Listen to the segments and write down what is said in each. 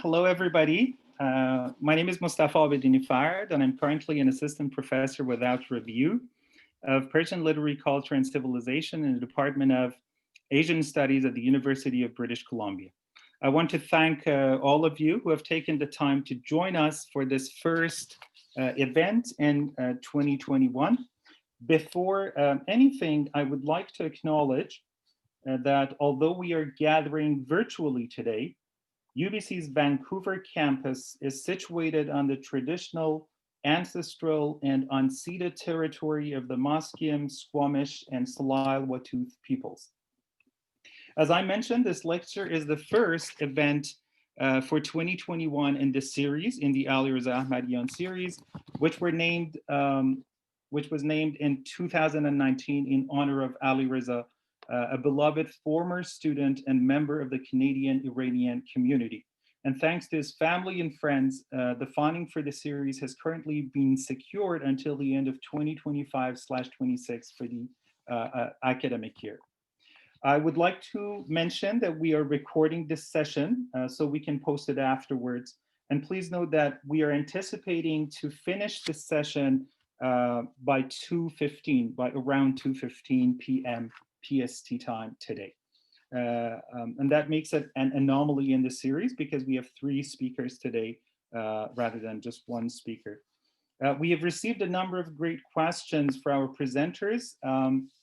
Hello, everybody. My name is Mustafa Abedini Fard, and I'm currently an assistant professor without review of Persian Literary Culture and Civilization in the Department of Asian Studies at the University of British Columbia. I want to thank all of you who have taken the time to join us for this first event in 2021. Before anything, I would like to acknowledge that although we are gathering virtually today, UBC's Vancouver campus is situated on the traditional, ancestral, and unceded territory of the Musqueam, Squamish, and Tsleil-Waututh peoples. As I mentioned, this lecture is the first event for 2021 in this series, in the Alireza Ahmadian series, which was named in 2019 in honor of Alireza, a beloved former student and member of the Canadian Iranian community. And thanks to his family and friends, the funding for the series has currently been secured until the end of 2025/26 for the academic year. I would like to mention that we are recording this session so we can post it afterwards. And please note that we are anticipating to finish this session by around 2:15 p.m. PST time today. And that makes it an anomaly in the series because we have 3 speakers today rather than just 1 speaker. We have received a number of great questions for our presenters.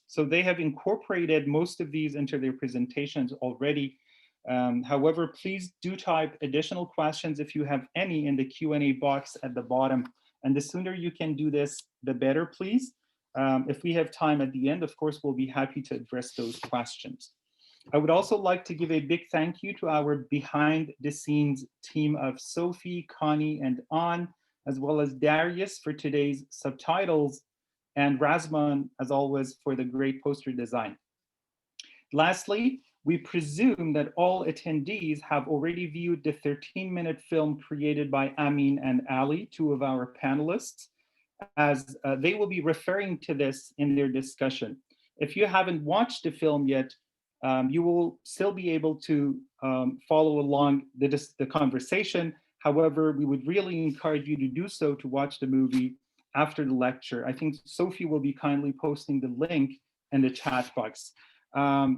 So they have incorporated most of these into their presentations already. However, please do type additional questions if you have any in the Q&A box at the bottom. And the sooner you can do this, the better, please. If we have time at the end, of course, we'll be happy to address those questions. I would also like to give a big thank you to our behind the scenes team of Sophie, Connie, and An, as well as Darius for today's subtitles, and Razman, as always, for the great poster design. Lastly, we presume that all attendees have already viewed the 13-minute film created by Amin and Ali, 2 of our panelists, as they will be referring to this in their discussion. If you haven't watched the film yet, you will still be able to follow along the conversation. However, we would really encourage you to do so, to watch the movie after the lecture. I think Sophie will be kindly posting the link in the chat box. I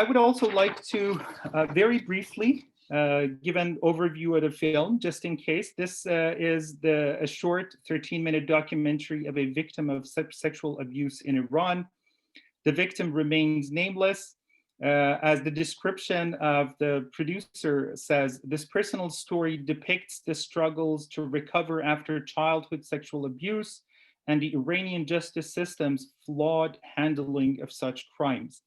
would also like to very briefly give an overview of the film, just in case. This is a short 13-minute documentary of a victim of sexual abuse in Iran. The victim remains nameless. As the description of the producer says, this personal story depicts the struggles to recover after childhood sexual abuse and the Iranian justice system's flawed handling of such crimes.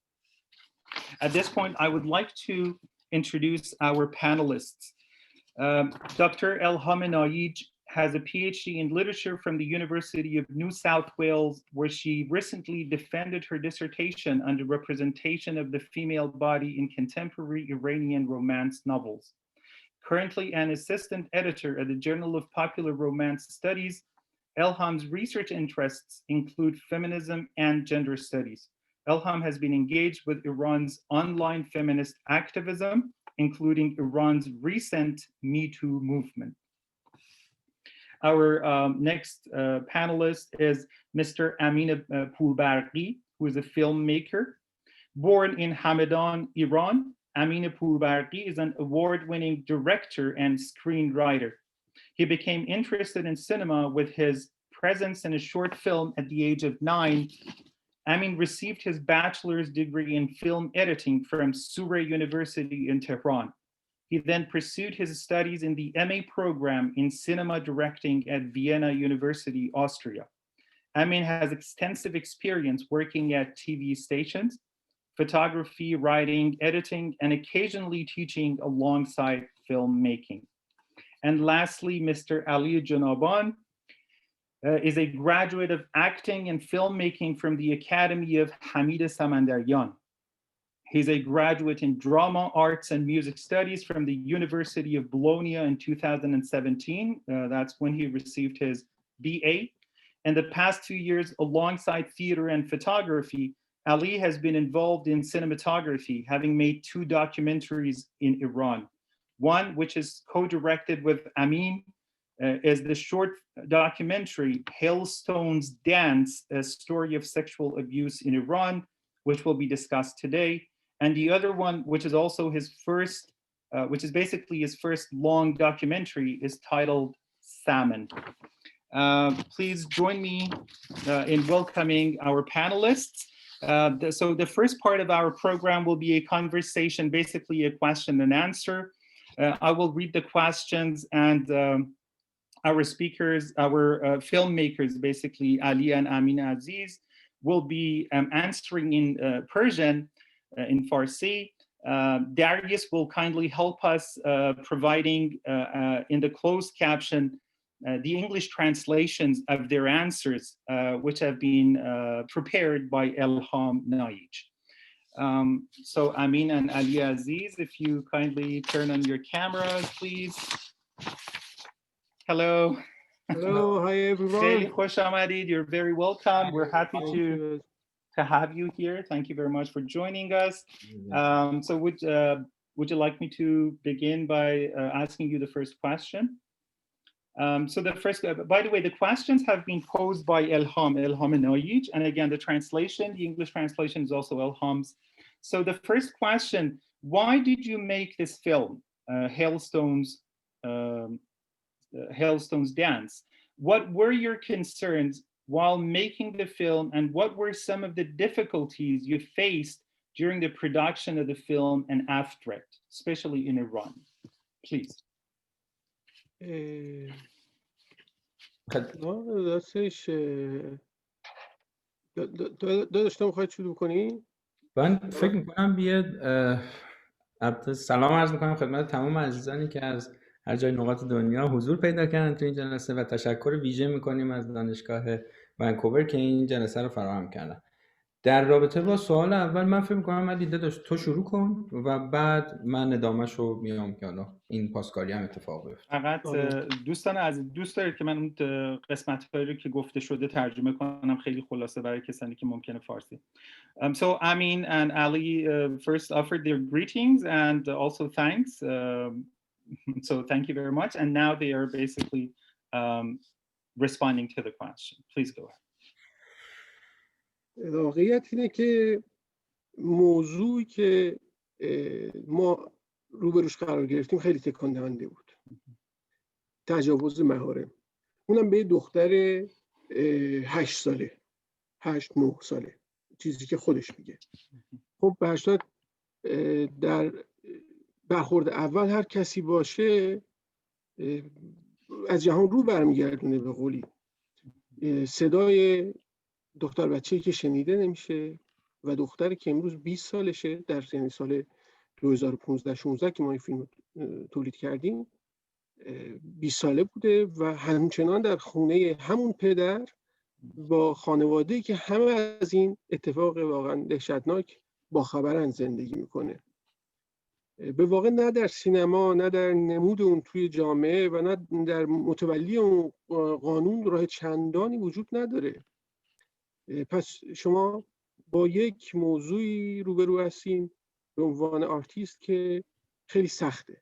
At this point, I would like to introduce our panelists. Dr. Elham Naeej has a PhD in literature from the University of New South Wales, where she recently defended her dissertation on the representation of the female body in contemporary Iranian romance novels. Currently an assistant editor at the Journal of Popular Romance Studies, Elham's research interests include feminism and gender studies. Elham has been engaged with Iran's online feminist activism, including Iran's recent Metoo movement. Our next panelist is Mr. Amina Pourbarghi, who is a filmmaker. Born in Hamadan, Iran, Amina Pulbar is an award-winning director and screenwriter. He became interested in cinema with his presence in a short film at the age of 9. Amin received his bachelor's degree in film editing from Surrey University in Tehran. He then pursued his studies in the MA program in cinema directing at Vienna University, Austria. Amin has extensive experience working at TV stations, photography, writing, editing, and occasionally teaching alongside filmmaking. And lastly, Mr. Ali Jenaban is a graduate of acting and filmmaking from the Academy of Hamid Samandaryan. He's a graduate in drama, arts, and music studies from the University of Bologna in 2017. That's when he received his BA. In the past 2 years, alongside theater and photography, Ali has been involved in cinematography, having made 2 documentaries in Iran. One, which is co-directed with Amin, is the short documentary Hailstones Dance, a story of sexual abuse in Iran, which will be discussed today. And the other one, which is also his first, which is basically his first long documentary, is titled Salmon. Please join me in welcoming our panelists. So the first part of our program will be a conversation, basically a question and answer. I will read the questions, and our speakers, our filmmakers, basically Ali and Amin Aziz, will be answering in Persian, in Farsi. Darius will kindly help us providing in the closed caption the English translations of their answers, which have been prepared by Elham Naeej. So Amin and Ali Aziz, if you kindly turn on your cameras, please. Hello. Hello, hi everyone. خیلی خوش آمدید. You're very welcome. We're happy to have you here. Thank you very much for joining us. So would you like me to begin by asking you the first question? So the first, by the way, the questions have been posed by Elham Naeej, and again, the translation, the English translation is also Elham's. So the first question: why did you make this film, Hailstones Dance? What were your concerns while making the film, and what were some of the difficulties you faced during the production of the film and after it, especially in Iran? Please. راستش داشتم خواهد شروع کنی؟ من فکر میکنم بیاد سلام عرض میکنم خدمت تمام عزیزانی که از هر جای نقاط دنیا حضور پیدا کردن تو این جلسه و تشکر ویژه میکنیم از دانشگاه ونکوور که این جلسه رو فراهم کردن. در رابطه با سوال اول من فکر میکنم من دیده داشت تو شروع کن و بعد من ادامه‌شو میام که حالا این پاسکاری هم اتفاق بیفته. فقط دوستان عزیز دوست دارید که من اون قسمت‌هایی رو که گفته شده ترجمه کنم خیلی خلاصه برای کسانی که ممکنه فارسی. So Amin and Ali first offered their greetings and also thanks. So thank you very much. And now they are basically responding to the question. Please go ahead. واقعیت اینه که موضوعی که ما روبروش قرار گرفتیم خیلی تکان دهنده بود. تجاوز محارم، اونم به دختر 8 ساله 8-9 ساله، چیزی که خودش میگه. خب به هشتاد در برخورد اول هر کسی باشه از جهان رو برمیگردونه، به قولی صدای دختر بچه‌ای که شنیده نمیشه و دختری که امروز 20 سالشه، در یعنی سال 2015-16 که ما این فیلم تولید کردیم 20 ساله بوده و همچنان در خونه همون پدر با خانواده‌ای که همه از این اتفاق واقعا دهشتناک باخبرن زندگی میکنه. به واقع نه در سینما، نه در نمود اون توی جامعه و نه در متولی اون قانون راه چندانی وجود نداره. پس شما با یک موضوعی روبرو هستین به عنوان آرتیست که خیلی سخته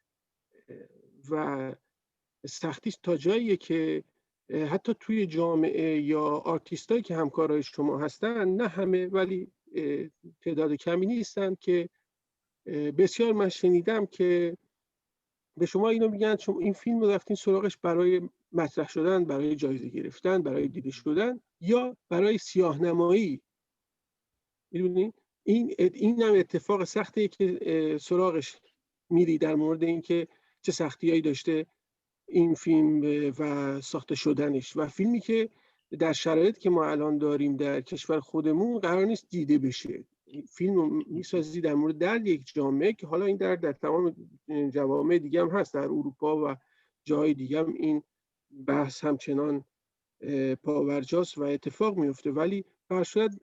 و سختیش تا جاییه که حتی توی جامعه یا آرتیستایی که همکارای شما هستن، نه همه ولی تعداد کمی نیستن که بسیار من شنیدم که به شما اینو میگن شما این فیلم رو رفتین سراغش برای مطرح شدن، برای جایزه گرفتن، برای دیده شدن یا برای سیاه‌نمایی. میدونین این هم اتفاق سختیه که سراغش میری در مورد اینکه چه سختیایی داشته این فیلم و ساخته شدنش و فیلمی که در شرایط که ما الان داریم در کشور خودمون قرار نیست دیده بشه. فیلم رو میسازی در مورد درد یک جامعه که حالا این درد در تمام جوامع دیگه هم هست، در اروپا و جای دیگه هم این بحث همچنان پاورجاست و اتفاق میفته، ولی شاید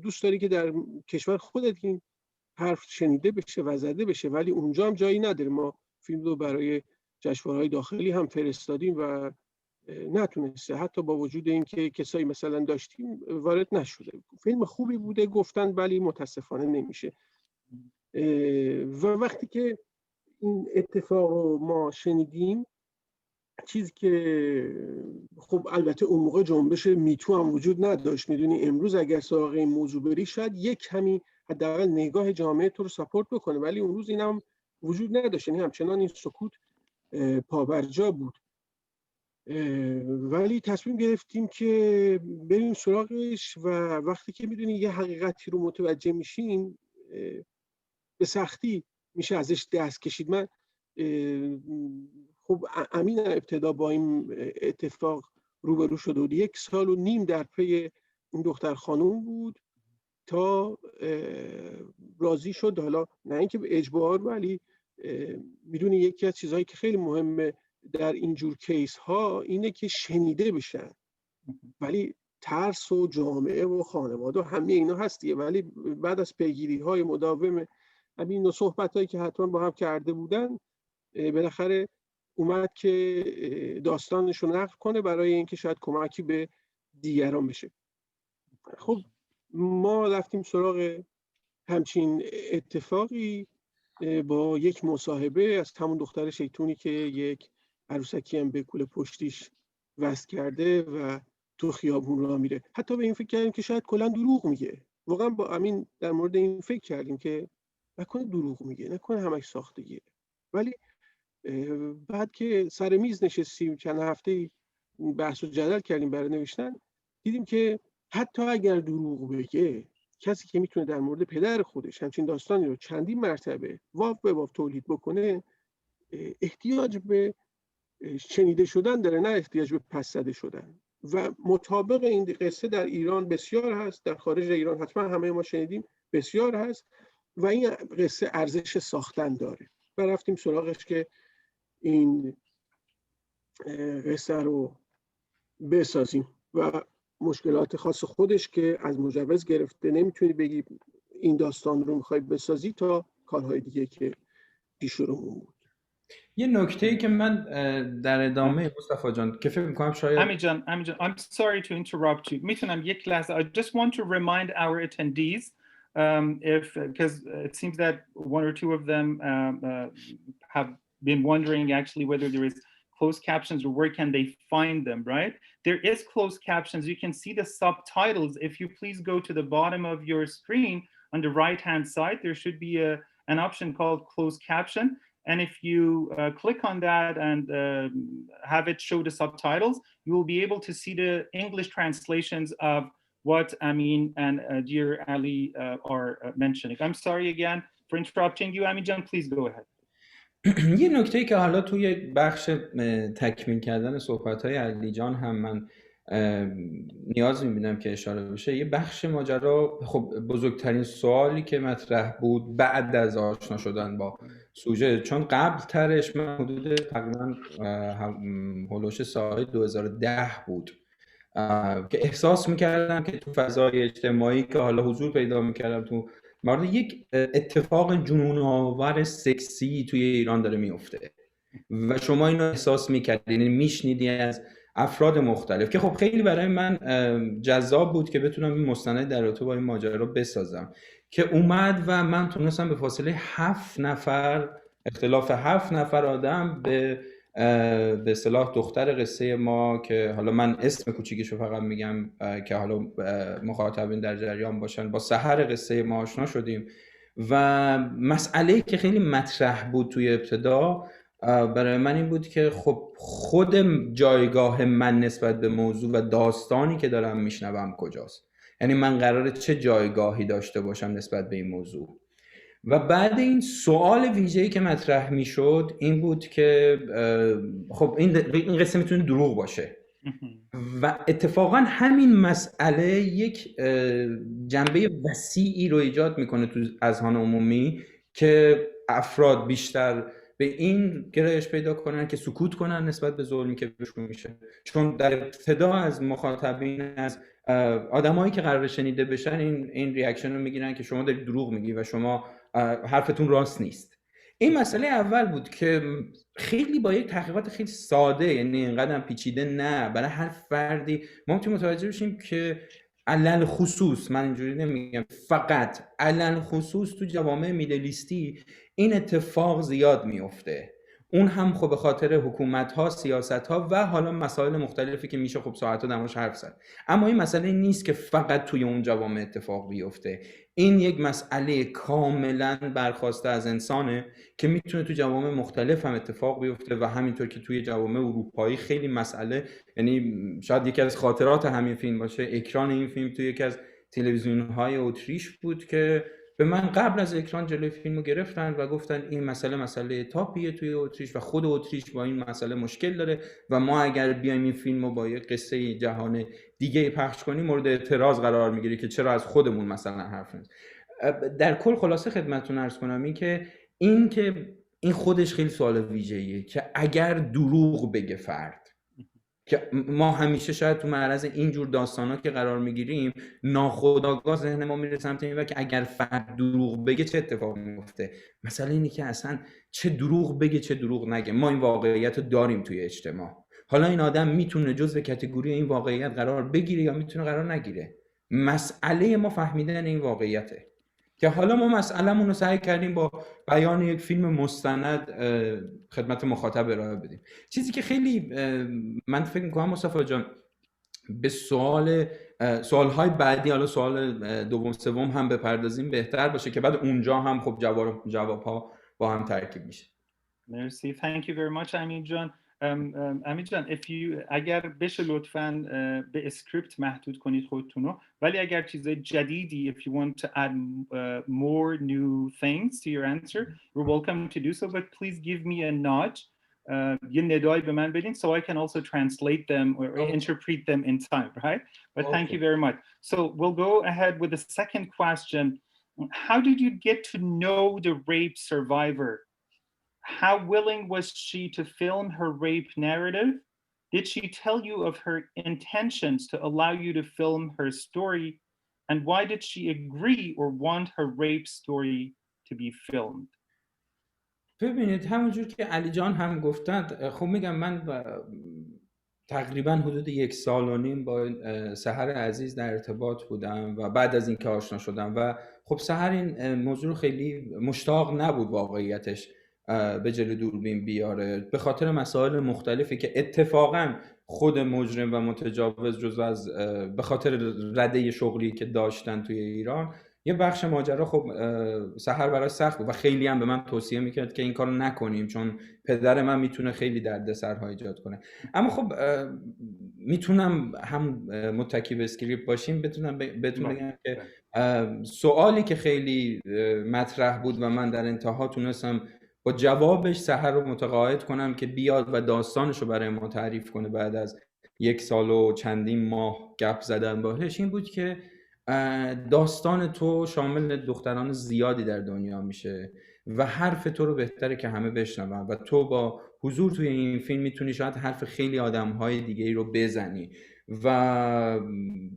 دوست داری که در کشور خودت این حرف شنیده بشه و زده بشه، ولی اونجا هم جایی نداره. ما فیلم رو برای جشنواره‌های داخلی هم فرستادیم و نتونسته، حتی با وجود اینکه کسایی مثلا داشتیم وارد نشده. فیلم خوبی بوده گفتن ولی متاسفانه نمیشه. و وقتی که این اتفاق رو ما شنیدیم، چیزی که خب البته اون موقع جنبش میتو هم وجود نداشت، میدونی امروز اگر سراغ این موضوع بری شاید یک کمی حداقل نگاه جامعه تو رو ساپورت بکنه، ولی اون روز این هم وجود نداشت، یعنی همچنان این سکوت پابرجا بود. ولی تصمیم گرفتیم که بریم سراغش و وقتی که میدونی یه حقیقتی رو متوجه میشین به سختی میشه ازش دست کشید. من خب امین ابتدا با این اتفاق روبرو شد و 1.5 سال در پی این دختر خانوم بود تا راضی شد. حالا نه اینکه به اجبار، ولی میدونی یکی از چیزهایی که خیلی مهمه در اینجور کیس ها اینه که شنیده بشن، ولی ترس و جامعه و خانواده و همه اینا هستیه. ولی بعد از پیگیری های مداوم همین و صحبت هایی که حتما با هم کرده بودن، بالاخره اومد که داستانش رو نقل کنه برای اینکه شاید کمکی به دیگران بشه. خب ما رفتیم سراغ همچین اتفاقی با یک مصاحبه از همون دختر شیطونی که یک عروسکی هم به کوله پشتیش وصل کرده و تو خیابون راه میره. حتی به این فکر کردیم که شاید کلا دروغ میگه. واقعا با امین در مورد این فکر کردیم که نکنه دروغ میگه، نکنه همش ساختگیه. ولی بعد که سر میز نشستیم چند هفته بحث و جدل کردیم برای نوشتن، دیدیم که حتی اگر دروغ بگه، کسی که میتونه در مورد پدر خودش همچین داستانی رو چندین مرتبه واو به واو تولید بکنه، احتیاج به شنیده شدن داره، نه احتیاج به پس زده شدن. و مطابق این قصه در ایران بسیار هست، در خارج ایران حتما همه ما شنیدیم بسیار هست و این قصه ارزش ساختن داره. و رفتیم سراغش که این قصه رو بسازیم و مشکلات خاص خودش که از مجوز گرفته نمیتونی بگی این داستان رو میخوای بسازی تا کارهای دیگه که پیش رومون بود. یه نکته‌ای که من در ادامه مصطفی جان که فکر می‌کنم شاید Amin Jan, I'm sorry to interrupt you. میتونم یک لحظه I just want to remind our attendees if because it seems that one or two of them have been wondering actually whether there is closed captions or where can they find them, right? There is closed captions. You can see the subtitles. If you please go to the bottom of your screen on the right hand side, there should be an option called closed caption. And if you click on that and have it show the subtitles, you will be able to see the English translations of what Amin and dear Ali are mentioning. I'm sorry again for interrupting you. Amin Jan, please go ahead. یه نکته‌ای که حالا توی بخش تکمیل کردن صحبت‌های علی جان هم من نیاز می‌بینم که اشاره بشه. یه بخش ماجرا، خب بزرگترین سوالی که مطرح بود بعد از آشنا شدن با سوژه، چون قبل ترش من حدود تقریبا هولوش سال 2010 بود که احساس می‌کردم که تو فضای اجتماعی که حالا حضور پیدا می‌کردم تو مورد یک اتفاق جنون‌آور سکسی توی ایران داره میفته و شما اینو احساس می‌کردین، میشنیدی از افراد مختلف که خب خیلی برای من جذاب بود که بتونم این مستند در رابطه با این ماجرا بسازم که اومد و من تونستم به فاصله 7 نفر، اختلاف 7 نفر آدم به اصطلاح دختر قصه ما که حالا من اسم کوچیکشو فقط میگم که حالا مخاطبین در جریان باشن، با سحر قصه ما آشنا شدیم و مسئله‌ای که خیلی مطرح بود توی ابتدا برای من این بود که خب خود جایگاه من نسبت به موضوع و داستانی که دارم میشنوم کجاست، یعنی من قراره چه جایگاهی داشته باشم نسبت به این موضوع. و بعد این سوال ویژه‌ای که مطرح میشد این بود که خب این قصه میتونه دروغ باشه و اتفاقا همین مسئله یک جنبه وسیعی رو ایجاد میکنه تو اذهان عمومی که افراد بیشتر به این گرایش پیدا کنن که سکوت کنن نسبت به ظلمی که بهشون میشه، چون در ابتدا از مخاطبین، از آدمایی که قرار شنیده بشن این ریاکشن رو میگیرن که شما دارید دروغ میگی و شما حرفتون راست نیست. این مسئله اول بود که خیلی با یک تحقیقات خیلی ساده، یعنی اینقدر پیچیده نه، برای هر فردی ما میتونیم متوجه بشیم که علل خصوص، من اینجوری نمیگم فقط، علل خصوص تو جوامع میدلیستی این اتفاق زیاد میفته. اون هم خب به خاطر حکومت‌ها، سیاست‌ها و حالا مسائل مختلفی که میشه خب ساعت‌ها در موردش حرف زد. اما این مسئله نیست که فقط توی اون جوامع اتفاق بیفته. این یک مسئله کاملا برخواسته از انسانه که میتونه تو جوامع مختلف هم اتفاق بیفته و همینطور که توی جوامع اروپایی خیلی مسئله، یعنی شاید یکی از خاطرات همین فیلم باشه اکران این فیلم توی یکی از تلویزیون‌های اتریش بود که به من قبل از اکران جلوی فیلمو گرفتن و گفتن این مسئله تاپیه توی اتریش و خود اتریش با این مسئله مشکل داره و ما اگر بیایم این فیلمو با یه قصه جهان دیگه پخش کنیم مورد اعتراض قرار میگیره که چرا از خودمون مثلا حرف نمیزنیم. در کل خلاصه خدمتتون عرض کنم این که این خودش خیلی سوال ویژه‌ایه که اگر دروغ بگه فرد، که ما همیشه شاید تو معرض اینجور داستانا که قرار میگیریم ناخودآگاه ذهن ما میره سمت این و که اگر فرد دروغ بگه چه اتفاقی میفته. مثلا اینه که اصلا چه دروغ بگه چه دروغ نگه، ما این واقعیت رو داریم توی اجتماع. حالا این آدم میتونه جزء کاتگوری این واقعیت قرار بگیره یا میتونه قرار نگیره. مسئله ما فهمیدن این واقعیته که حالا ما مسئله‌مون رو سعی کردیم با بیان یک فیلم مستند خدمت مخاطب ارائه بدیم. چیزی که خیلی من فکر می‌کنم مصطفی جان به سوال‌های بعدی، حالا سوال دوم سوم هم بپردازیم بهتر باشه که بعد اونجا هم خب جواب‌ها با هم ترکیب میشه. مرسی. Thank you very much امین جان. امین جان اگر بشه لطفاً به اسکریپت محدود کنید خودتونو، ولی اگر چیزای جدیدی if you want to add more new things to your answer you're welcome to do so, but please give me a nod. یه ندایی به من بدین so I can also translate them or interpret them in time, right? But thank you very much. So we'll go ahead with the second question. How did you get to know the rape survivor? How willing was she to film her rape narrative? Did she tell you of her intentions to allow you to film her story? And why did she agree or want her rape story to be filmed? ببینید همونجور که علی جان هم گفتند، خب میگم من تقریبا حدود 1.5 سال با سحر عزیز در ارتباط بودم و بعد از اینکه آشنا شدم و خب سحر این موضوع خیلی مشتاق نبود واقعیتش به جلوی دوربین بیاره به خاطر مسائل مختلفی که اتفاقا خود مجرم و متجاوز جزو از به خاطر رده شغلی که داشتن توی ایران یه بخش ماجرا خب سحر برای سخت بود و خیلی هم به من توصیه میکرد که این کارو نکنیم چون پدر من میتونه خیلی دردسرها ایجاد کنه. اما خب میتونم هم متکی به اسکریپت باشیم بتونم بگم که سوالی که خیلی مطرح بود و من در انتها تونستم با جوابش سحر رو متقاعد کنم که بیاد و داستانش رو برای ما تعریف کنه بعد از 1 سال و چندین ماه گپ زدن باهاش، این بود که داستان تو شامل دختران زیادی در دنیا میشه و حرف تو رو بهتره که همه بشنون و تو با حضور توی این فیلم میتونی شاید حرف خیلی آدم‌های دیگه‌ای رو بزنی و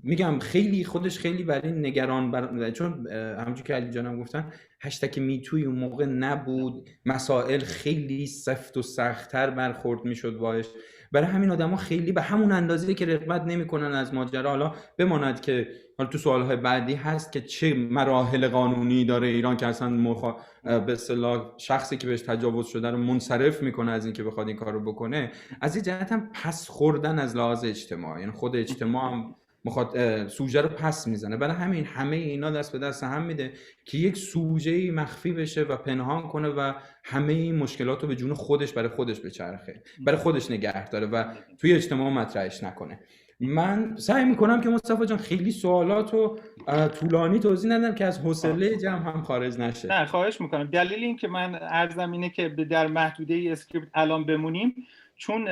میگم خیلی خودش خیلی برای نگران چون همونجوری که علی جانم گفتن هشتگ میتوی اون موقع نبود، مسائل خیلی سفت و سخت‌تر برخورد میشد باهاش، برای همین آدما خیلی به همون اندازه‌ای که رغبت نمی‌کنن از ماجرا. حالا بماند که حالا تو سوال‌های بعدی هست که چه مراحل قانونی داره ایران که اصلا به اصطلاح شخصی که بهش تجاوز شده رو منصرف میکنه از اینکه بخواد این کارو بکنه. از این جهت هم پس خوردن از لحاظ اجتماعی، یعنی خود اجتماع هم سوژه رو پس میزنه، برای همین همه اینا دست به دست هم میده که یک سوژه‌ای مخفی بشه و پنهان کنه و همه این مشکلات رو به جون خودش برای خودش بچرخه، برای خودش نگه داره و توی اجتماع مطرحش نکنه. من سعی میکنم که مصطفی جان خیلی سوالاتو طولانی توضیح ندم که از حوصله جمع هم خارج نشه. نه خواهش میکنم. دلیل این که من عرضم اینه که در محدوده اسکریپت الان بمونیم چون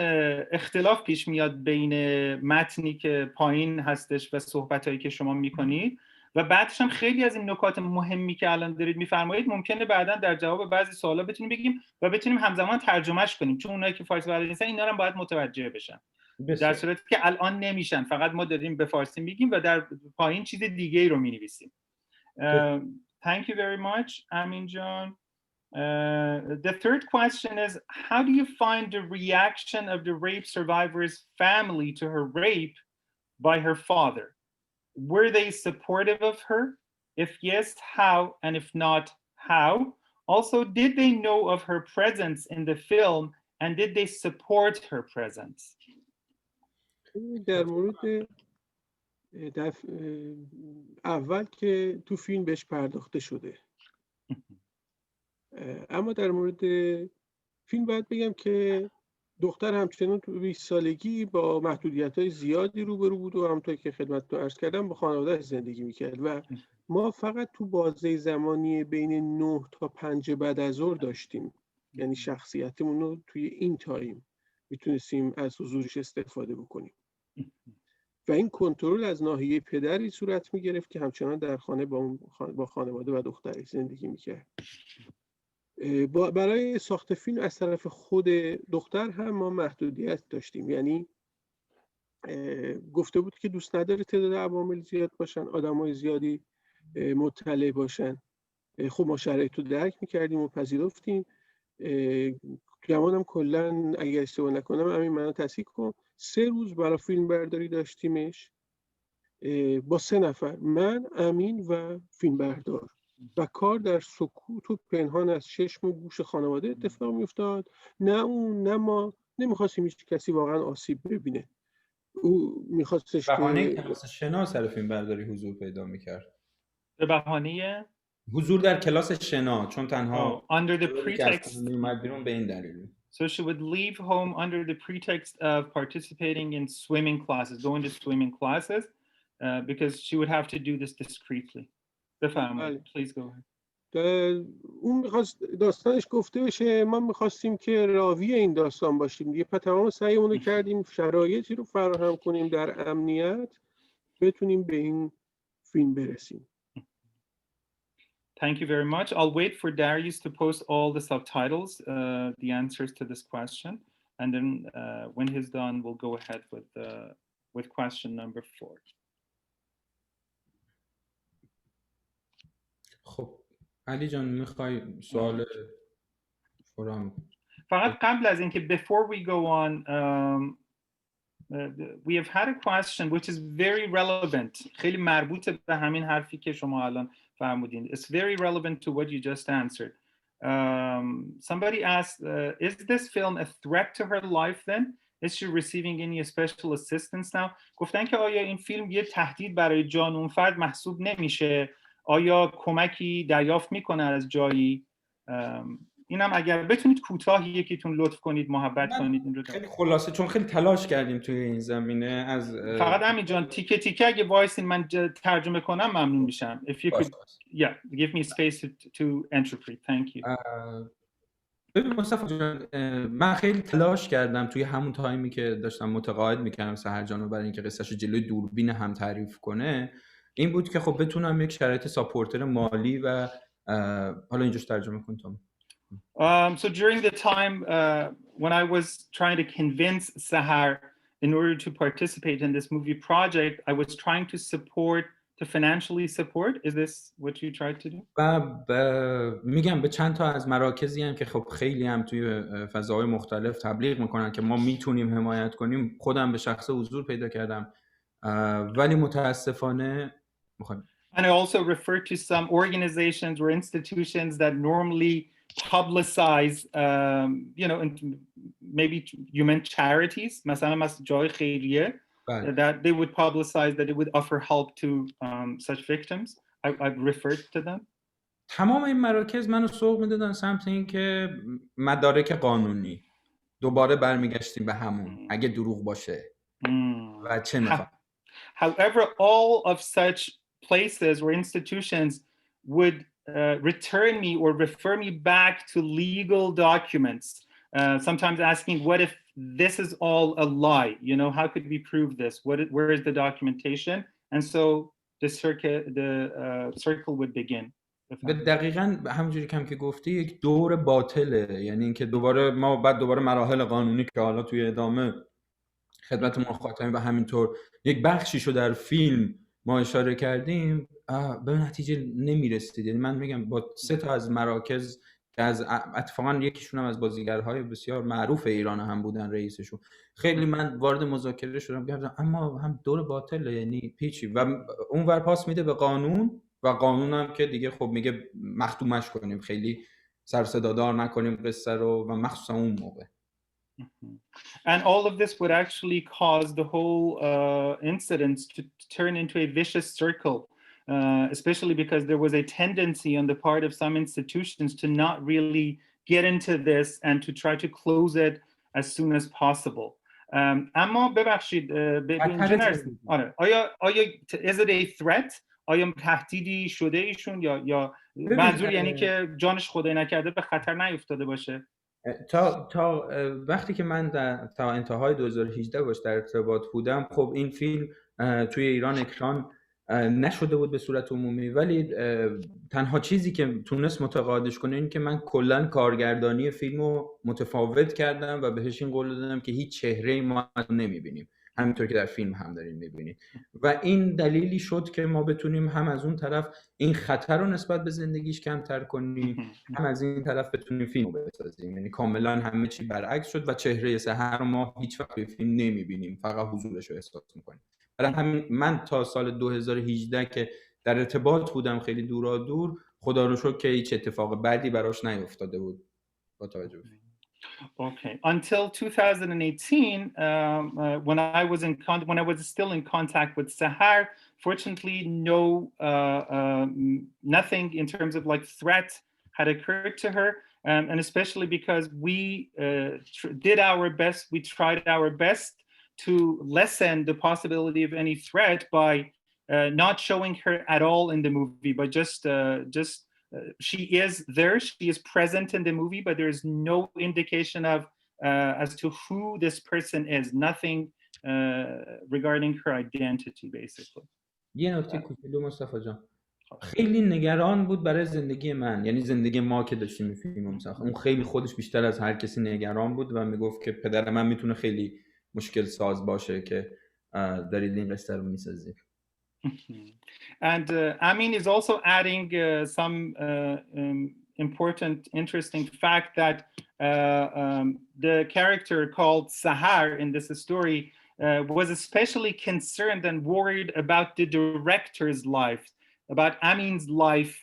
اختلاف پیش میاد بین متنی که پایین هستش و صحبتایی که شما میکنید و بعدش هم خیلی از این نکات مهمی که الان دارید میفرمایید ممکنه بعدا در جواب بعضی سوالا بتونیم بگیم و بتونیم همزمان ترجمهش کنیم، چون اونایی که فارسی بلد نیستن اینا رو هم باید متوجه بشن. در صورتی که الان نمیشن، فقط ما داریم به فارسی میگیم و در پایین چیز دیگه ای رو مینویسیم. Thank you very much, Amin John. The third question is, how do you find the reaction of the rape survivor's family to her rape by her father? Were they supportive of her? If yes, how? And if not, how? Also, did they know of her presence in the film and did they support her presence? در مورد اول که تو فیلم بهش پرداخته شده، اما در مورد فیلم باید بگم که دختر همچنان تو 20 سالگی با محدودیت‌های زیادی روبرو بود و همونطور که خدمتتون عرض کردم با خانواده‌اش زندگی می‌کرد و ما فقط تو بازه زمانی بین 9 تا 5 بعد از ظهر داشتیم، یعنی شخصیتمون رو توی این تایم میتونستیم از حضورش استفاده بکنیم و این کنترل از ناحیه پدری صورت می‌گرفت که همچنان در خانه با خانواده و دخترش زندگی می‌کرد. برای ساخت فیلم از طرف خود دختر هم ما محدودیت داشتیم، یعنی گفته بود که دوست نداره تعداد عوامل زیاد باشن، آدمای زیادی مطلع باشن. خب ما شرایط رو درک میکردیم و پذیرفتیم. گمانم کلا اگر اشتباه نکنم امین منو تصحیح کن 3 روز برای فیلم برداری داشتیمش با 3 نفر، من، امین و فیلم بردار، و کار در سکوت و پنهان از چشم و گوش خانواده اتفاق میافتاد. نه اون نه ما نمیخواستیم هیچ کسی واقعا آسیب ببینه. او میخواستش بهانه کلاس شنا سر فیلم برداری حضور پیدا میکرد. به بهانه حضور در کلاس شنا، چون تنها under the pretext میومد بیرون به این دلیل. So she would leave home under the pretext of participating in swimming classes, going to swimming classes, because she would have to do this discreetly. بفرمایید. Please go ahead. اون میخواست داستانش گفته بشه، ما میخواستیم که راوی این داستان باشیم دیگه، تمام سعیمون رو کردیم شرایطی رو فراهم کنیم در امنیت بتونیم به این فیلم برسیم. Thank you very much. I'll wait for Darius to post all the subtitles, the answers to this question, and then when he's done, we'll go ahead with question number 4. خب علی جان میخوای سوال فرام؟ فقط قبل از اینکه before we go on, we have had a question which is very relevant. خیلی مربوط به همین حرفی که شما الان فرمودین. It's very relevant to what you just answered. Somebody asked, is this film a threat to her life then? Is she receiving any special assistance now? گفتن که آیا این فیلم یه تهدید برای جان اون فرد محسوب نمیشه؟ آیا کمکی دریافت میکنه از جایی؟ اینم اگر بتونید کوتاه یکیتون لطف کنید محبت کنید این رو. خیلی خلاصه چون خیلی تلاش کردیم توی این زمینه از فقط امین جان تیکه تیکه اگه وایسین من ترجمه کنم ممنون میشم. If you could give me space to interpret. Thank you. ببین مصطفی جان من خیلی تلاش کردم توی همون تایمی که داشتم متقاعد میکردم سحر جانو برای اینکه قصهشو جلوی دوربین هم تعریف کنه این بود که خب بتونم یک شرایط ساپورتر مالی و حالا اینجاش ترجمه کن تو. So during the time when I was trying to convince Sahar in order to participate in this movie project, I was trying to financially support. Is this what you tried to do? میگم به چند تا از مراکزی هم که خب خیلی هم توی فضاهای مختلف تبلیغ میکنن که ما میتونیم حمایت کنیم، خودم به شخص حضور پیدا کردم ولی متاسفانه میخوام. And I also refer to some organizations or institutions that normally publicize, maybe human charities, مثلا جای خیریه, that they would publicize that it would offer help to such victims. I've referred to them. تمام این مراکز منو سوق میدادن سمت این که مدارک قانونی دوباره برمیگشتیم به همون اگه دروغ باشه و چه میخوام. However, all of such places or institutions would return me or refer me back to legal documents, sometimes asking, what if this is all a lie? How could we prove this? Where is the documentation? And so the circle would begin. دقیقاً همونجوری که گفتی یک دور باطله، یعنی اینکه دوباره ما بعد دوباره مراحل قانونی که حالا توی ادامه خدمت مخاطبین و همینطور یک بخشیشو در فیلم ما اشاره کردیم به نتیجه نمیرسید. یعنی من میگم با 3 تا از مراکز که از اتفاقا یکیشون هم از بازیگرهای بسیار معروف ایران هم بودن رئیسشون، خیلی من وارد مذاکره شدم گفتم اما هم دور باطله، یعنی پیچی و اون ور پاس میده به قانون و قانون هم که دیگه خب میگه مختومش کنیم، خیلی سر صدا دار نکنیم قصه رو و مخصوصا اون موقع. And all of this would actually cause the whole incident to turn into a vicious circle, especially because there was a tendency on the part of some institutions to not really get into this and to try to close it as soon as possible. اما ببخشید به اینجا نرسید. آیا is it a threat؟ آیا تهدیدی شده ایشون یا منظور یعنی که جانش خدای نکرده به خطر نیفتاده باشه؟ تا وقتی که من تا انتهای 2018 باش در ارتباط بودم، خب این فیلم توی ایران اکران نشده بود به صورت عمومی، ولی تنها چیزی که تونست متقاعدش کنه این که من کلا کارگردانی فیلمو متفاوت کردم و بهش این قول دادم که هیچ چهره‌ای ما نمی‌بینیم، همینطور که در فیلم هم دارین می‌بینید، و این دلیلی شد که ما بتونیم هم از اون طرف این خطر رو نسبت به زندگیش کمتر کنیم، هم از این طرف بتونیم فیلم رو بسازیم. یعنی کاملا همه چی برعکس شد و چهره سحر رو ما هیچ وقت توی فیلم نمی‌بینیم، فقط حضورش رو احساس می‌کنیم. برای همین من تا سال 2018 که در ارتباط بودم خیلی دورا دور، خدا رو شکر که هیچ اتفاق بدی براش نیفتاده بود با توجه به فیلم. Okay. Until 2018, when I was still in contact with Sahar, fortunately, nothing in terms of like threat had occurred to her, and especially because we did our best. We tried our best to lessen the possibility of any threat by not showing her at all in the movie, but just she is there, she is present in the movie, but there is no indication of as to who this person is, nothing regarding her identity basically. یه نکته کوچولو مصطفی جان، خیلی نگران بود برای زندگی من، یعنی زندگی ما که داشتیم این فیلمو می‌ساختیم. اون خیلی خودش بیشتر از هر کسی نگران بود و میگفت که پدر من میتونه خیلی مشکل ساز باشه که دارید این قصه رو می‌سازید. And Amin is also adding some important, interesting fact that the character called Sahar in this story was especially concerned and worried about the director's life, about Amin's life,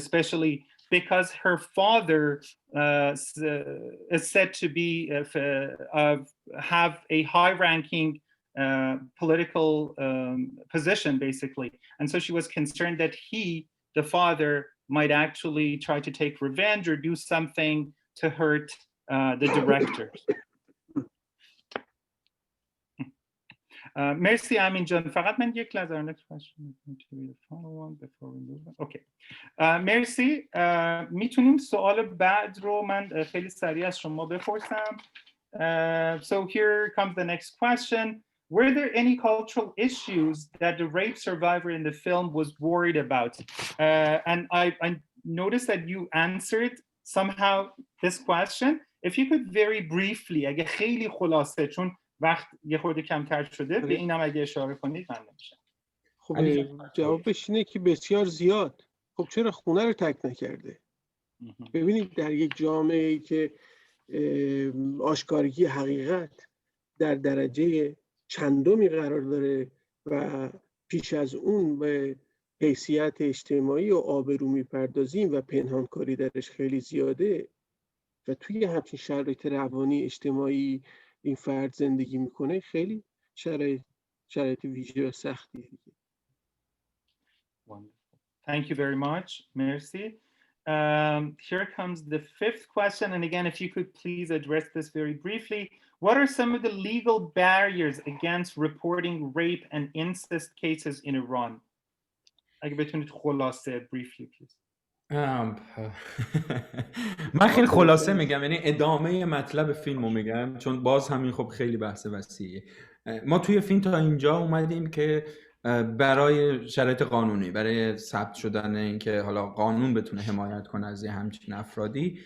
especially because her father is said to be have a high-ranking political position, basically. And so she was concerned that he, the father, might actually try to take revenge or do something to hurt the director. مرسی امین جان. فقط من یک لحظه اوکی. مرسی. میتونیم سوال بعد رو من خیلی سریع از شما بپرسم. So here comes the next question. Were there any cultural issues that the rape survivor in the film was worried about? And I noticed that you answered somehow this question. If you could very briefly, اگه خیلی خلاصه، چون وقت یه خورده کمتر شده، به اینم اگه اشاره کنید ممنون میشم. خب جوابش اینه که بسیار زیاد. خب چرا خونه رو ترک نکرده؟ ببینید در یک جامعه‌ای که آشکارگی حقیقت در درجه چندمی قرار داره و پیش از اون به حیثیت اجتماعی و آبرو میپردازیم و پنهانکاری درش خیلی زیاده و توی همچین شرایط روانی اجتماعی این فرد زندگی میکنه، خیلی شرایط ویژه و سختیه. Thank you very much. Merci. Here comes the fifth question, and again, if you could please address this very briefly. What are some of the legal barriers against reporting rape and incest cases in Iran? اگه بتونید خلاصه briefly please. من خیلی خلاصه میگم، یعنی ادامه مطلب فیلمو میگم، چون باز همین خب خیلی بحث وسیعه. ما توی فیلم تا اینجا اومدیم که برای شرایط قانونی، برای ثبت شدن اینکه حالا قانون بتونه حمایت کنه از همچین افرادی،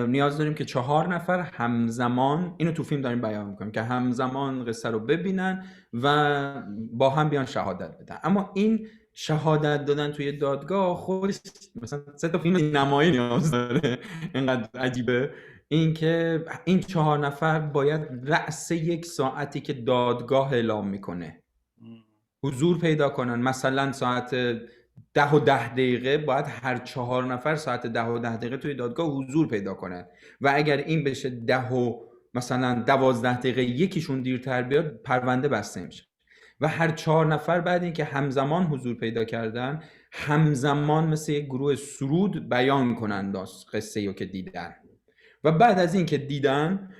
نیاز داریم که 4 نفر همزمان، اینو تو فیلم داریم بیان میکنیم، که همزمان قصه رو ببینن و با هم بیان شهادت بدن. اما این شهادت دادن توی دادگاه خودش مثلا 3 تا فیلم سینمایی نیاز داره، اینقدر عجیبه. این که این 4 نفر باید رأس 1 ساعتی که دادگاه اعلام میکنه حضور پیدا کنن، مثلا ساعت 10 دقیقه باید هر 4 نفر ساعت 10 توی دادگاه حضور پیدا کنن و اگر این بشه مثلا 12 دقیقه یکیشون دیرتر بیاد پرونده بسته میشه و هر 4 نفر بعد اینکه همزمان حضور پیدا کردن همزمان مثل یک گروه سرود بیان کنن قصه رو که دیدن و بعد از اینکه دیدن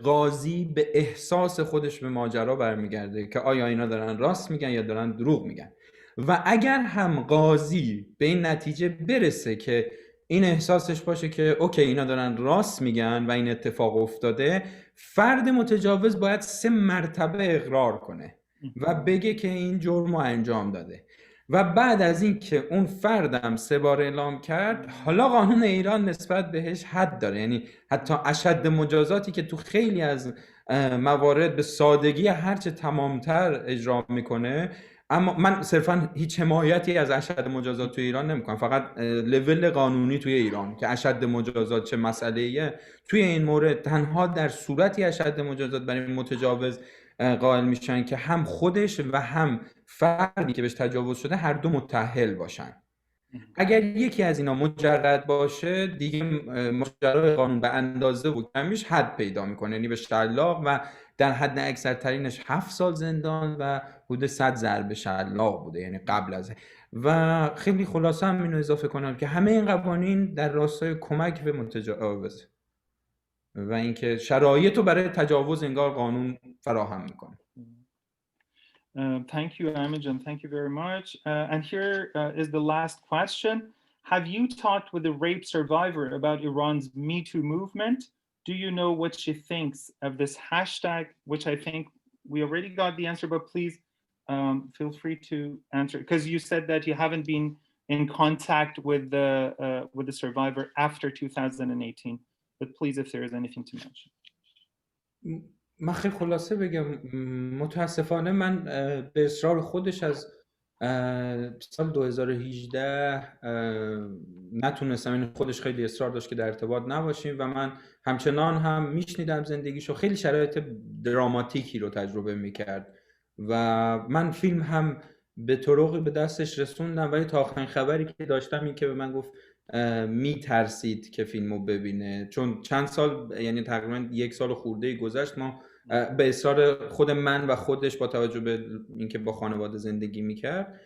قاضی به احساس خودش به ماجرا برمیگرده که آیا اینا دارن راست میگن یا دارن دروغ میگن و اگر هم قاضی به این نتیجه برسه که این احساسش باشه که اوکی اینا دارن راست میگن و این اتفاق افتاده، فرد متجاوز باید 3 مرتبه اقرار کنه و بگه که این جرم رو انجام داده و بعد از این که اون فردم 3 بار اعلام کرد، حالا قانون ایران نسبت بهش حد داره، یعنی حتی اشد مجازاتی که تو خیلی از موارد به سادگی هرچه تمامتر اجرا میکنه، اما من صرفا هیچ حمایتی از اشد مجازات توی ایران نمیکنم، فقط لول قانونی توی ایران که اشد مجازات چه مسئله‌ایه توی این مورد تنها در صورتی اشد مجازات برای متجاوز قائل میشن که هم خودش و هم فردی که بهش تجاوز شده هر دو متأهل باشن. اگر یکی از اینا مجرد باشه دیگه ماجرای قانون به اندازه و کمیش حد پیدا میکنه، یعنی به شلاق و در حد اکثر ترینش 7 سال زندان و حدود 100 ضرب شلاق بوده، یعنی قبل از. و خیلی خلاصه هم اینو اضافه کنم که همه این قوانین در راستای کمک به متجاوز و اینکه شرایط رو برای تجاوز انگار قانون فراهم میکنه. Thank you, Amin. Thank you very much. And here is the last question. Have you talked with a rape survivor about Iran's Metoo movement? Do you know what she thinks of this hashtag, which I think we already got the answer, but please feel free to answer, because you said that you haven't been in contact with the survivor after 2018. But please, if there is anything to mention. من خیلی خلاصه بگم، متاسفانه من به اصرار خودش از سال 2018 نتونستم، این خودش خیلی اصرار داشت که در ارتباط نباشیم و من همچنان هم میشنیدم زندگیشو، خیلی شرایط دراماتیکی رو تجربه میکرد و من فیلم هم به طرقی به دستش رسوندم، ولی تا آخرین خبری که داشتم این که به من گفت میترسید که فیلمو ببینه، چون چند سال، یعنی تقریبا 1 سال خورده گذشت، ما به اصرار خود من و خودش با توجه به اینکه با خانواده زندگی میکرد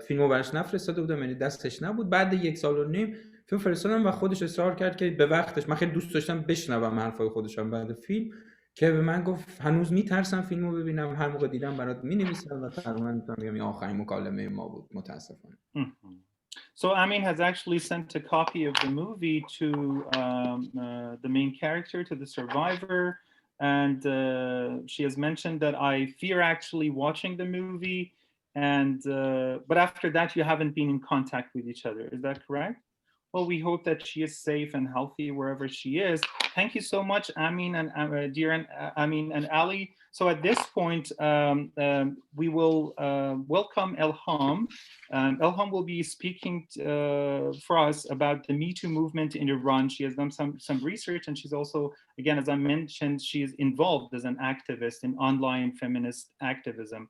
فیلمو براش نفرستاده بودم، یعنی دستش نبود. بعد 1 سال و نیم فیلم فرستادم و خودش اصرار کرد که به وقتش، من خیلی دوست داشتم بشنوم حرفای خودشم بعد فیلم، که به من گفت هنوز میترسم فیلمو ببینم، هر موقع دیدم برات مینویسم و تقریبا میتونم بگم این آخرین مکالمه ما بود متاسفانه. So Amin has actually sent a copy of the movie to the main character, to the survivor, and she has mentioned that I fear actually watching the movie, and but after that you haven't been in contact with each other. Is that correct? Well, we hope that she is safe and healthy wherever she is. Thank you so much, Amin and dear Amin and Ali. So at this point, we will welcome Elham. Elham will be speaking for us about the Metoo movement in Iran. She has done some research, and she's also, again, as I mentioned, she is involved as an activist in online feminist activism.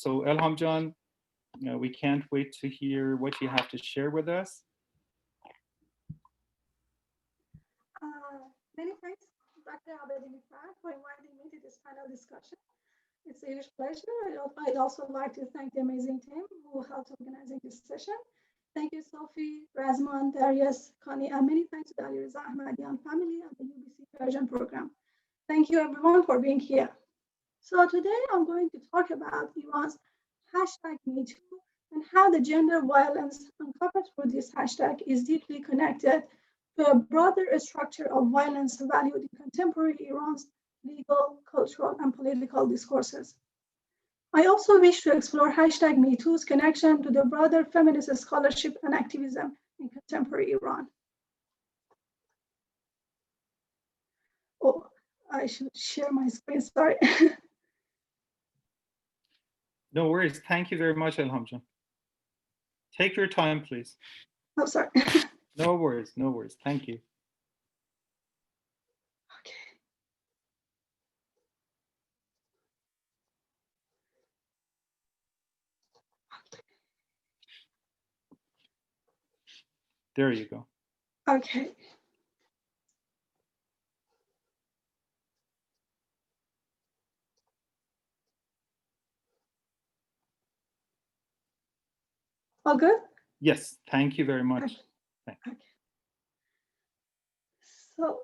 So Elham Jan, we can't wait to hear what you have to share with us. Many thanks, Dr. Ahmadi, for inviting me to this panel discussion. It's a huge pleasure. I'd also like to thank the amazing team who helped organizing this session. Thank you, Sophie, Razman, Darius, Kani, and many thanks to the Alireza Ahmadian family and the UBC Persian program. Thank you, everyone, for being here. So today I'm going to talk about Iran's hashtag Metoo and how the gender violence uncovered through this hashtag is deeply connected to a broader structure of violence valued in contemporary Iran's legal, cultural, and political discourses. I also wish to explore hashtag Metoo's connection to the broader feminist scholarship and activism in contemporary Iran. Oh, I should share my screen, sorry. No worries. Thank you very much, Elham Jan. Take your time, please. Oh, sorry. No worries, no worries. Thank you. Okay. There you go. Okay. All good? Yes, thank you very much. Okay. So,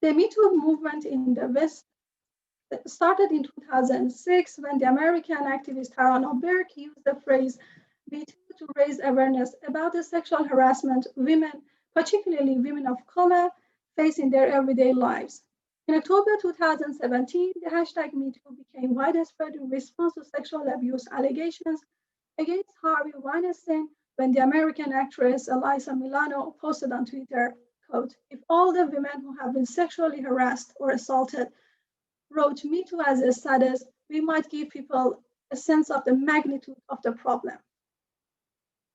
the Metoo movement in the West started in 2006 when the American activist Tarana Burke used the phrase Metoo to raise awareness about the sexual harassment women, particularly women of color, face in their everyday lives. In October 2017, the hashtag Metoo became widespread in response to sexual abuse allegations against Harvey Weinstein when the American actress Alyssa Milano posted on Twitter, quote, "If all the women who have been sexually harassed or assaulted wrote Metoo as a status, we might give people a sense of the magnitude of the problem."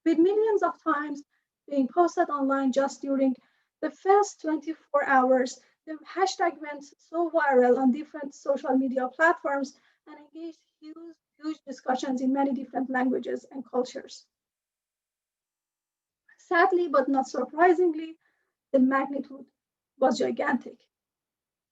With millions of times being posted online just during the first 24 hours, the hashtag went so viral on different social media platforms and engaged huge discussions in many different languages and cultures. Sadly, but not surprisingly, the magnitude was gigantic.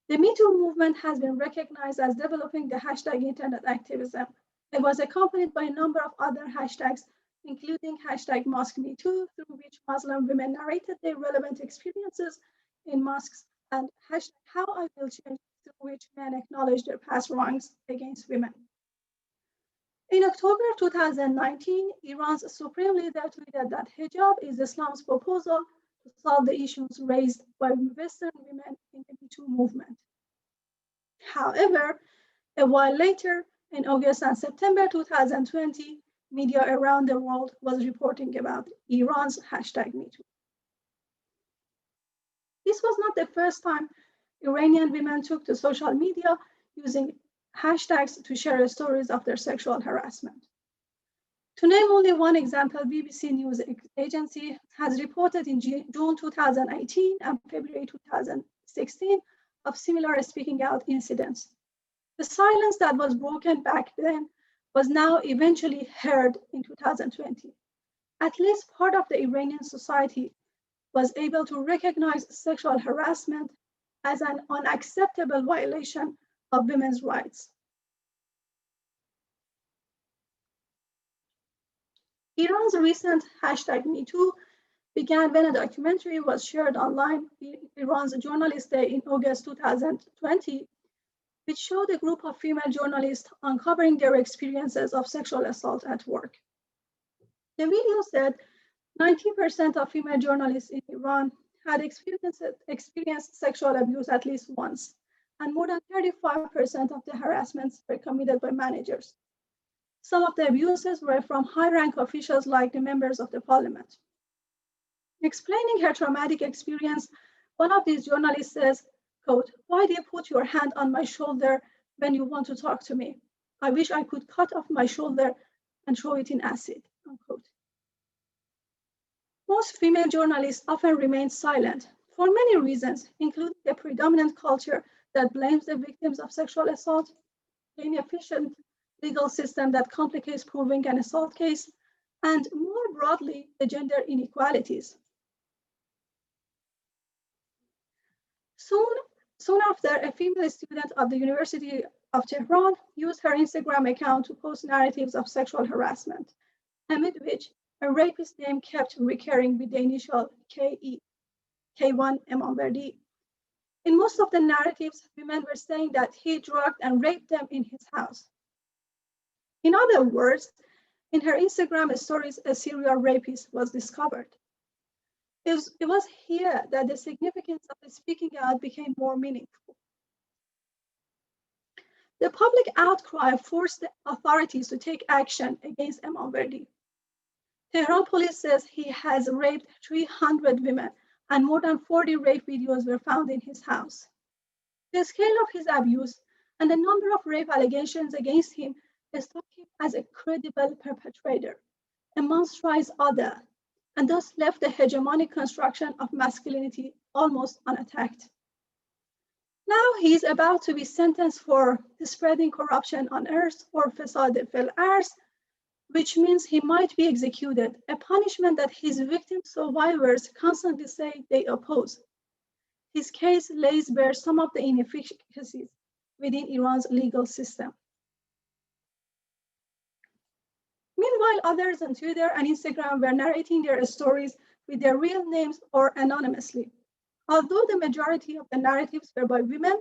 The Metoo movement has been recognized as developing the hashtag internet activism. It was accompanied by a number of other hashtags, including hashtag MosqueMeToo, through which Muslim women narrated their relevant experiences in mosques, and hashtag HowIWillChange, through which men acknowledge their past wrongs against women. In October 2019, Iran's supreme leader tweeted that hijab is Islam's proposal to solve the issues raised by Western women in the Metoo movement. However, a while later, in August and September 2020, media around the world was reporting about Iran's hashtag Metoo. This was not the first time Iranian women took to social media using hashtags to share stories of their sexual harassment. To name only one example, BBC News Agency has reported in June 2018 and February 2016 of similar speaking out incidents. The silence that was broken back then was now eventually heard in 2020. At least part of the Iranian society was able to recognize sexual harassment as an unacceptable violation of women's rights. Iran's recent hashtag Metoo began when a documentary was shared online, Iran's Journalist Day in August 2020, which showed a group of female journalists uncovering their experiences of sexual assault at work. The video said 90% of female journalists in Iran had experienced sexual abuse at least once, and more than 35% of the harassments were committed by managers. Some of the abuses were from high-rank officials like the members of the parliament. Explaining her traumatic experience, one of these journalists says, quote, "Why do you put your hand on my shoulder when you want to talk to me? I wish I could cut off my shoulder and throw it in acid," unquote. Most female journalists often remain silent for many reasons, including the predominant culture that blames the victims of sexual assault, the inefficient legal system that complicates proving an assault case, and more broadly, the gender inequalities. Soon after, a female student of the University of Tehran used her Instagram account to post narratives of sexual harassment, amid which a rapist name kept recurring with the initial K.E., K1 Ahmadi. In most of the narratives, women were saying that he drugged and raped them in his house. In other words, in her Instagram stories, a serial rapist was discovered. It was here that the significance of the speaking out became more meaningful. The public outcry forced the authorities to take action against Ahmadi. Tehran police says he has raped 300 women, and more than 40 rape videos were found in his house. The scale of his abuse and the number of rape allegations against him struck him as a credible perpetrator, a monstrous other, and thus left the hegemonic construction of masculinity almost unattacked. Now he is about to be sentenced for spreading corruption on earth or fasad fil ars, which means he might be executed, a punishment that his victim survivors constantly say they oppose. His case lays bare some of the inefficacies within Iran's legal system. Meanwhile, others on Twitter and Instagram were narrating their stories with their real names or anonymously. Although the majority of the narratives were by women,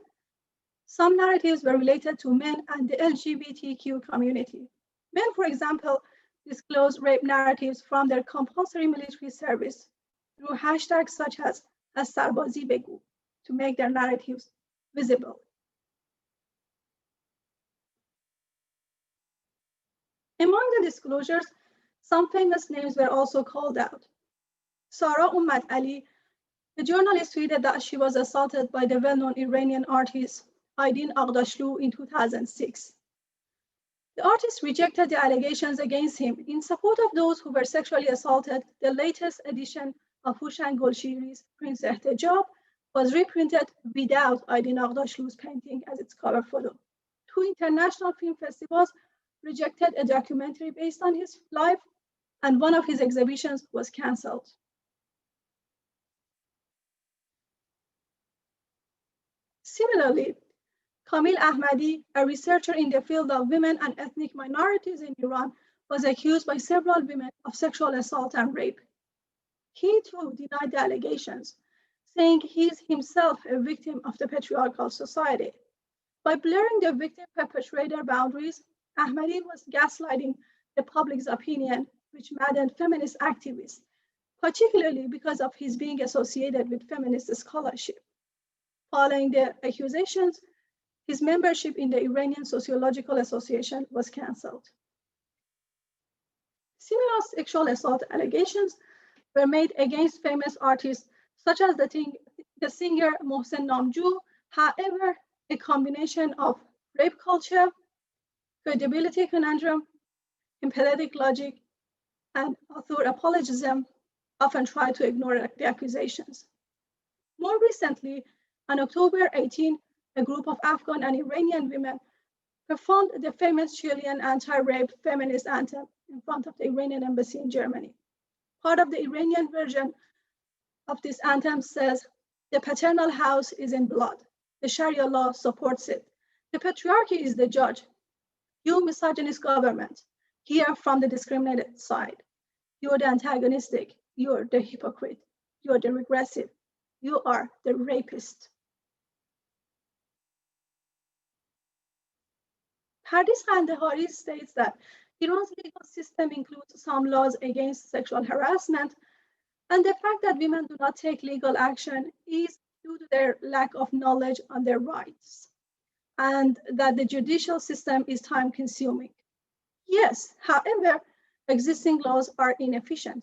some narratives were related to men and the LGBTQ community. Men, for example, disclosed rape narratives from their compulsory military service through hashtags such as Sarbazi Begu to make their narratives visible. Among the disclosures, some famous names were also called out. Sara Ummat Ali, the journalist, tweeted that she was assaulted by the well-known Iranian artist Aydin Aghdashlu in 2006. The artist rejected the allegations against him. In support of those who were sexually assaulted, the latest edition of Hushan Golshiri's Prince Ehtejab was reprinted without Aydin Aghdashlu's painting as its cover photo. 2 international film festivals rejected a documentary based on his life, and one of his exhibitions was cancelled. Similarly, Kamil Ahmadi, a researcher in the field of women and ethnic minorities in Iran, was accused by several women of sexual assault and rape. He too denied the allegations, saying he is himself a victim of the patriarchal society. By blurring the victim-perpetrator boundaries, Ahmadi was gaslighting the public's opinion, which maddened feminist activists, particularly because of his being associated with feminist scholarship. Following the accusations, his membership in the Iranian Sociological Association was cancelled. Similar sexual assault allegations were made against famous artists such as the singer Mohsen Namju. However, a combination of rape culture, credibility conundrum, emphatic logic, and author apologism often try to ignore the accusations. More recently, on October 18, a group of Afghan and Iranian women performed the famous Chilean anti-rape feminist anthem in front of the Iranian embassy in Germany. Part of the Iranian version of this anthem says, "The paternal house is in blood. The Sharia law supports it. The patriarchy is the judge. You misogynist government, hear from the discriminated side. You're the antagonistic. You're the hypocrite. You're the regressive. You are the rapist." Pardis Kandahari states that Iran's legal system includes some laws against sexual harassment, and the fact that women do not take legal action is due to their lack of knowledge on their rights, and that the judicial system is time-consuming. Yes, however, existing laws are inefficient.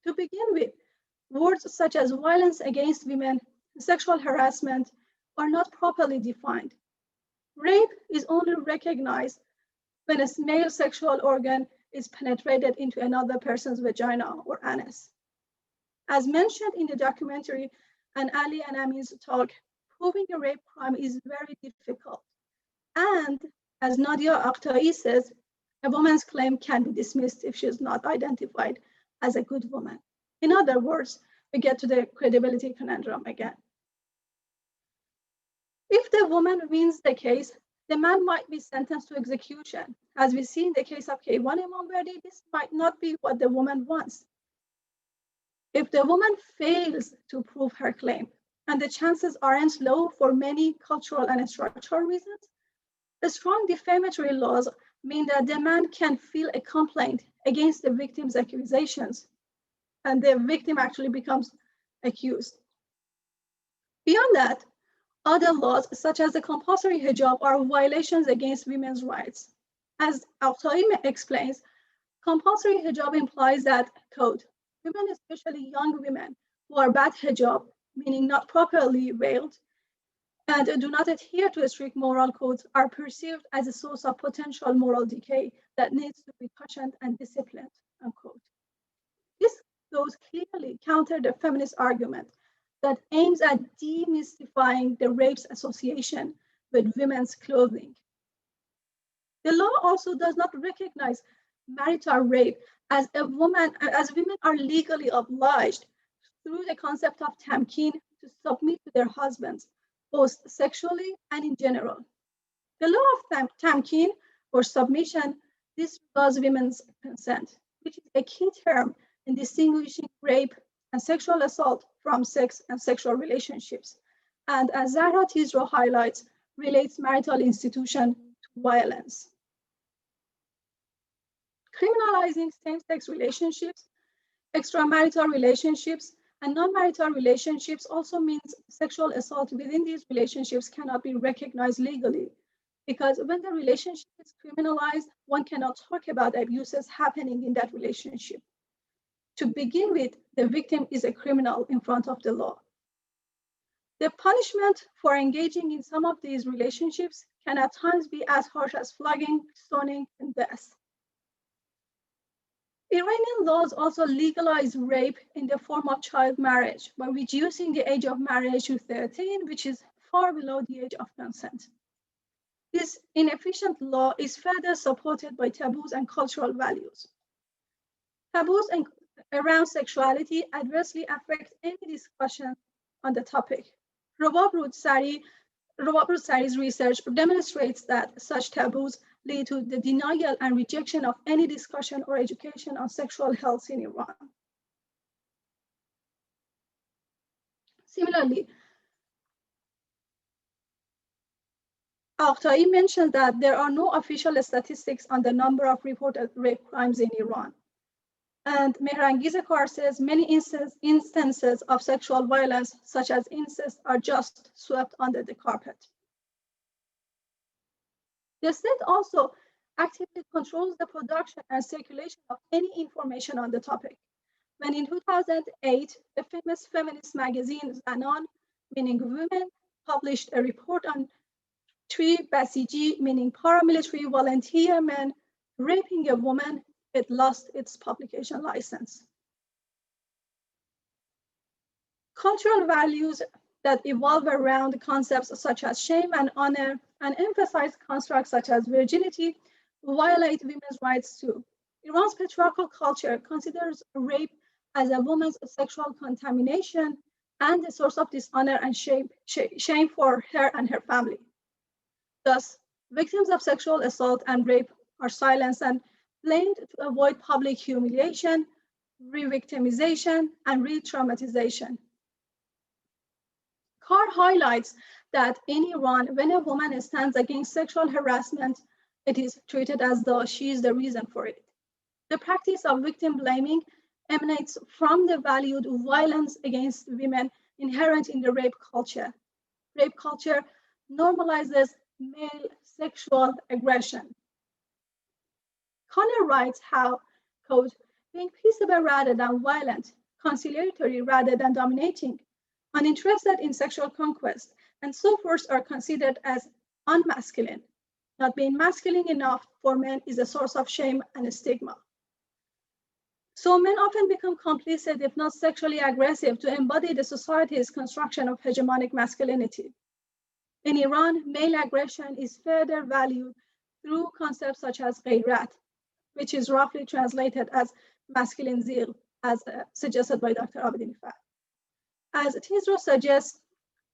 To begin with, words such as violence against women and sexual harassment are not properly defined. Rape is only recognized when a male sexual organ is penetrated into another person's vagina or anus. As mentioned in the documentary and Ali and Amin's talk, proving a rape crime is very difficult. And as Nadia Akhtai says, a woman's claim can be dismissed if she is not identified as a good woman. In other words, we get to the credibility conundrum again. If the woman wins the case, the man might be sentenced to execution. As we see in the case of Keyvan Imamverdi, this might not be what the woman wants. If the woman fails to prove her claim, and the chances aren't low for many cultural and structural reasons, the strong defamatory laws mean that the man can file a complaint against the victim's accusations, and the victim actually becomes accused. Beyond that, other laws, such as the compulsory hijab, are violations against women's rights. As Akhtai explains, compulsory hijab implies that, quote, women, especially young women who are bad hijab, meaning not properly veiled, and do not adhere to strict moral codes, are perceived as a source of potential moral decay that needs to be cautioned and disciplined, unquote. This goes clearly counter the feminist argument that aims at demystifying the rape's association with women's clothing. The law also does not recognize marital rape as women are legally obliged through the concept of tamkin to submit to their husbands, both sexually and in general. The law of tamkin, or submission, disregards women's consent, which is a key term in distinguishing rape and sexual assault from sex and sexual relationships. And as Zahra Tisro highlights, relates marital institution to violence. Criminalizing same-sex relationships, extramarital relationships, and non-marital relationships also means sexual assault within these relationships cannot be recognized legally, because when the relationship is criminalized, one cannot talk about abuses happening in that relationship. To begin with, the victim is a criminal in front of the law. The punishment for engaging in some of these relationships can at times be as harsh as flogging, stoning, and death. Iranian laws also legalize rape in the form of child marriage by reducing the age of marriage to 13, which is far below the age of consent. This inefficient law is further supported by taboos and cultural values. Taboos around sexuality adversely affect any discussion on the topic. Robab Rudsari's research demonstrates that such taboos lead to the denial and rejection of any discussion or education on sexual health in Iran. Similarly, Akhtai mentioned that there are no official statistics on the number of reported rape crimes in Iran. And Mehrangiz Kar says many instances of sexual violence, such as incest, are just swept under the carpet. The state also actively controls the production and circulation of any information on the topic. When in 2008, the famous feminist magazine Zanan, meaning women, published a report on 3 Basiji, meaning paramilitary volunteer men, raping a woman, it lost its publication license. Cultural values that evolve around concepts such as shame and honor and emphasize constructs such as virginity violate women's rights too. Iran's patriarchal culture considers rape as a woman's sexual contamination and a source of dishonor and shame for her and her family. Thus, victims of sexual assault and rape are silenced and blamed to avoid public humiliation, re-victimization, and re-traumatization. Carr highlights that in Iran, when a woman stands against sexual harassment, it is treated as though she is the reason for it. The practice of victim blaming emanates from the valued violence against women inherent in the rape culture. Rape culture normalizes male sexual aggression. Connor writes how, quote, being peaceable rather than violent, conciliatory rather than dominating, uninterested in sexual conquest, and so forth are considered as unmasculine. Not being masculine enough for men is a source of shame and a stigma. So men often become complicit, if not sexually aggressive, to embody the society's construction of hegemonic masculinity. In Iran, male aggression is further valued through concepts such as ghayrat, which is roughly translated as masculine zeal, as suggested by Dr. Abedin Fat. As Tisro suggests,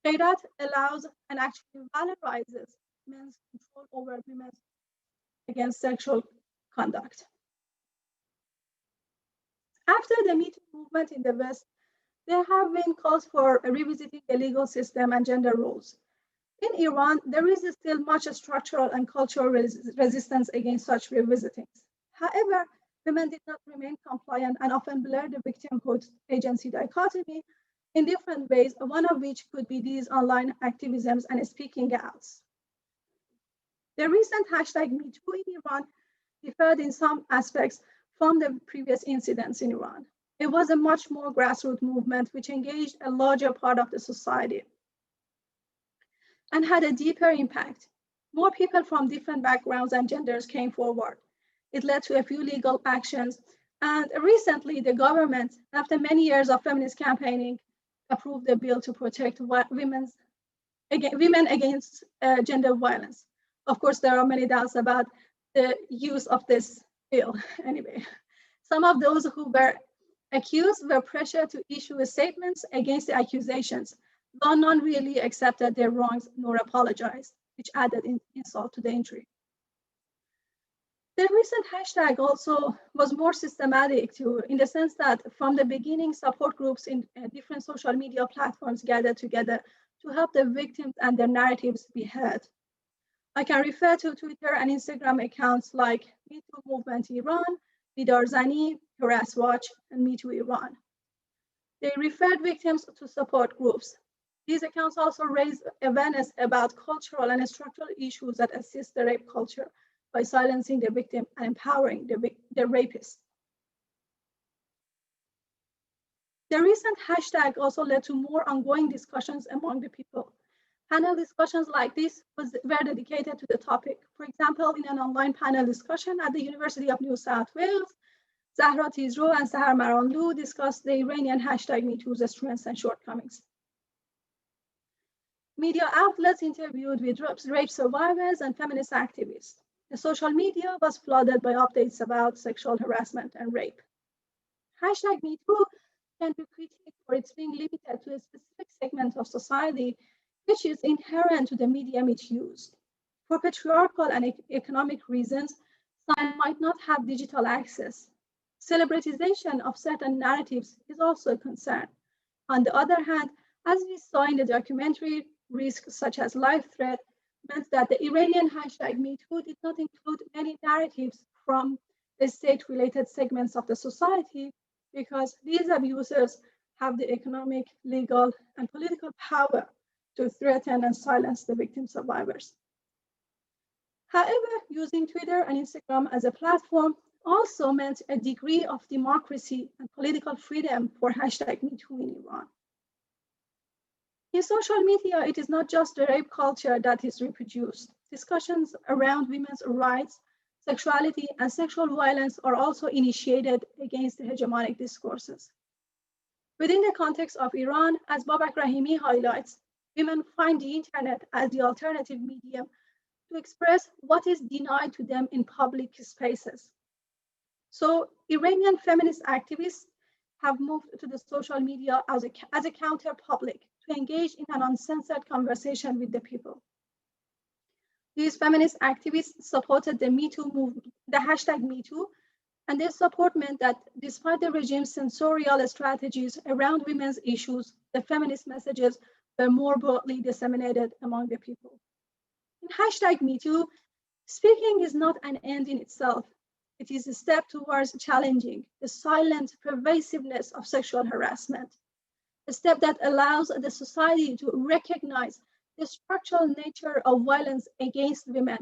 ghayrat allows and actually valorizes men's control over women against sexual conduct. After the Metoo movement in the West, there have been calls for revisiting the legal system and gender roles. In Iran, there is still much structural and cultural resistance against such revisitings. However, women did not remain compliant and often blur the victimhood agency dichotomy in different ways, one of which could be these online activisms and speaking outs. The recent hashtag Metoo in Iran differed in some aspects from the previous incidents in Iran. It was a much more grassroots movement which engaged a larger part of the society and had a deeper impact. More people from different backgrounds and genders came forward. It led to a few legal actions, and recently the government, after many years of feminist campaigning, approved a bill to protect women against gender violence. Of course, there are many doubts about the use of this feel anyway. Some of those who were accused were pressured to issue statements against the accusations, though none really accepted their wrongs nor apologized, which added insult to the injury. The recent hashtag also was more systematic too, in the sense that from the beginning, support groups in different social media platforms gathered together to help the victims and their narratives be heard. I can refer to Twitter and Instagram accounts like Metoo Movement Iran, Bidar Zani, Harass Watch, and Metoo Iran. They referred victims to support groups. These accounts also raised awareness about cultural and structural issues that assist the rape culture by silencing the victim and empowering the rapist. The recent hashtag also led to more ongoing discussions among the people. Panel discussions like this were dedicated to the topic. For example, in an online panel discussion at the University of New South Wales, Zahra Tizro and Sahar Maranlou discussed the Iranian hashtag MeToo's strengths and shortcomings. Media outlets interviewed with rape survivors and feminist activists. The social media was flooded by updates about sexual harassment and rape. Hashtag MeToo can be critiqued for its being limited to a specific segment of society, which is inherent to the medium it used. For patriarchal and economic reasons, some might not have digital access. Celebritization of certain narratives is also a concern. On the other hand, as we saw in the documentary, risks such as life threat meant that the Iranian hashtag MeToo did not include many narratives from the state-related segments of the society because these abusers have the economic, legal, and political power to threaten and silence the victim survivors. However, using Twitter and Instagram as a platform also meant a degree of democracy and political freedom for hashtag MeToo in Iran. In social media, it is not just the rape culture that is reproduced. Discussions around women's rights, sexuality, and sexual violence are also initiated against the hegemonic discourses. Within the context of Iran, as Babak Rahimi highlights, women find the internet as the alternative medium to express what is denied to them in public spaces. So Iranian feminist activists have moved to the social media as a counter-public to engage in an uncensored conversation with the people. These feminist activists supported the MeToo movement, the hashtag MeToo, and their support meant that despite the regime's censorial strategies around women's issues, the feminist messages were more broadly disseminated among the people. In hashtag MeToo, speaking is not an end in itself. It is a step towards challenging the silent pervasiveness of sexual harassment, a step that allows the society to recognize the structural nature of violence against women.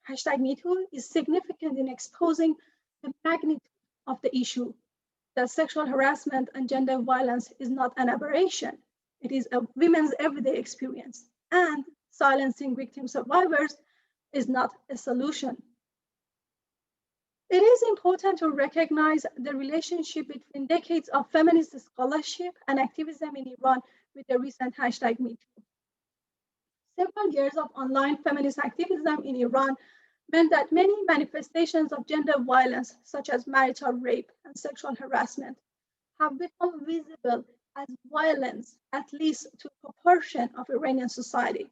Hashtag MeToo is significant in exposing the magnitude of the issue, that sexual harassment and gender violence is not an aberration. It is a women's everyday experience, and silencing victim survivors is not a solution. It is important to recognize the relationship between decades of feminist scholarship and activism in Iran with the recent hashtag MeToo. Several years of online feminist activism in Iran meant that many manifestations of gender violence, such as marital rape and sexual harassment, have become visible as violence, at least to a proportion of Iranian society.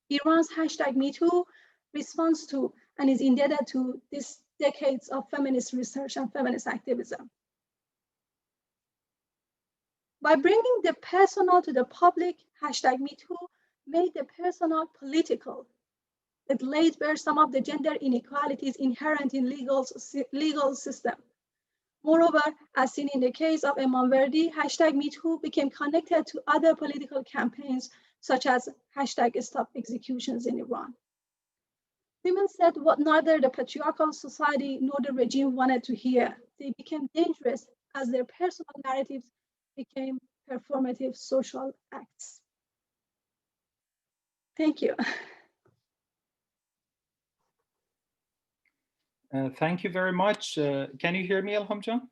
Iran's hashtag MeToo responds to and is indebted to this decades of feminist research and feminist activism. By bringing the personal to the public, hashtag MeToo made the personal political. It laid bare some of the gender inequalities inherent in legal system. Moreover, as seen in the case of Imamverdi, hashtag MeToo became connected to other political campaigns, such as hashtag Stop Executions in Iran. Women said what neither the patriarchal society nor the regime wanted to hear. They became dangerous as their personal narratives became performative social acts. Thank you. Thank you very much. Can you hear me, Elham Jan?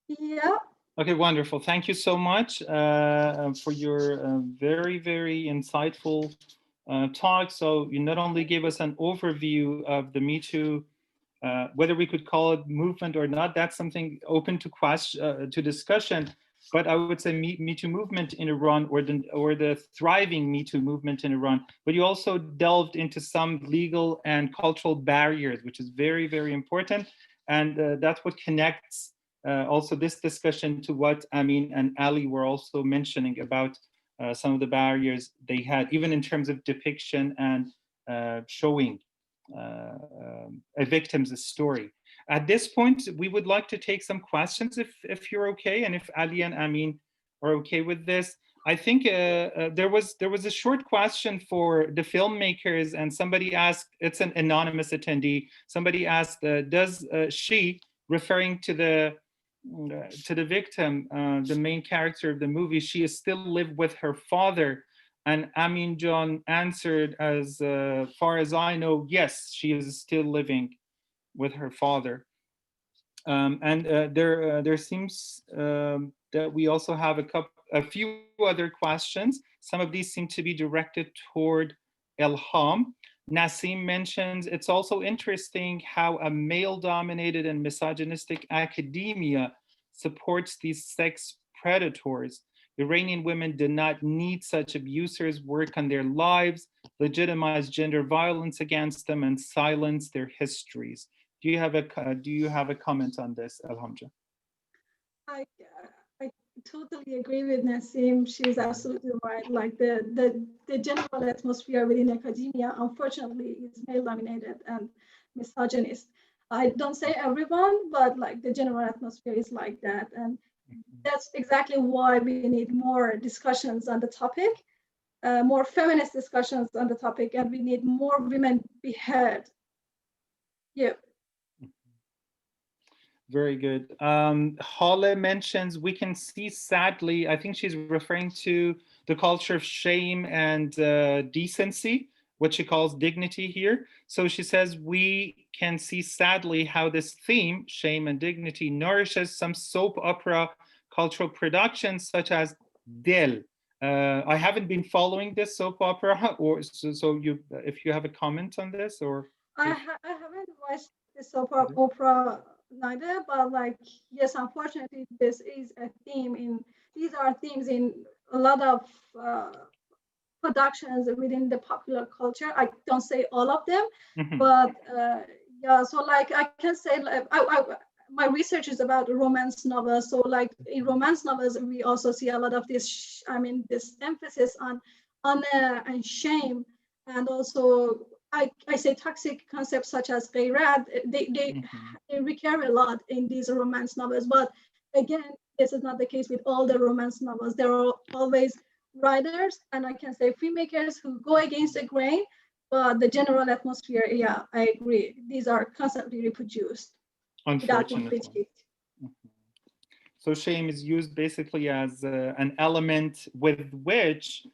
Yeah. Okay, wonderful. Thank you so much for your very, very insightful talk. So you not only gave us an overview of the MeToo whether we could call it movement or not, that's something open to to discussion. But I would say Me Too movement in Iran, or the thriving Me Too movement in Iran. But you also delved into some legal and cultural barriers, which is very, very important. And that's what connects also this discussion to what Amin and Ali were also mentioning about some of the barriers they had, even in terms of depiction and showing a victim's story. At this point, we would like to take some questions if you're okay, and if Ali and Amin are okay with this. I think there was a short question for the filmmakers, and somebody asked, it's an anonymous attendee, somebody asked, does she, referring to the victim, the main character of the movie, she still live with her father? And Amin John answered, as far as I know, yes, she is still living with her father. There seems that we also have a few other questions. Some of these seem to be directed toward Elham. Nassim mentions, it's also interesting how a male-dominated and misogynistic academia supports these sex predators. Iranian women do not need such abusers, work on their lives, legitimize gender violence against them, and silence their histories. Do you have a comment on this, Elham? I totally agree with Nassim. She's absolutely right. Like the general atmosphere within academia, unfortunately, is male-dominated and misogynist. I don't say everyone, but like the general atmosphere is like that, and that's exactly why we need more discussions on the topic, more feminist discussions on the topic, and we need more women be heard. Yeah. Very good. Hale mentions, we can see, sadly, I think she's referring to the culture of shame and decency, what she calls dignity here. So she says, we can see, sadly, how this theme, shame and dignity, nourishes some soap opera cultural productions such as Del. I haven't been following this soap opera, or so you, if you have a comment on this, or I haven't watched the soap opera neither, but like, yes, unfortunately, this is a theme these are themes in a lot of productions within the popular culture. I don't say all of them, but yeah, so like I can say, like, my research is about romance novels. So like in romance novels, we also see a lot of this, this emphasis on honor and shame. And also I say toxic concepts such as ghirat, they recur a lot in these romance novels. But again, this is not the case with all the romance novels. There are always writers, and I can say filmmakers, who go against the grain, but the general atmosphere, yeah, I agree. These are constantly reproduced. Unfortunately. So shame is used basically as an element with which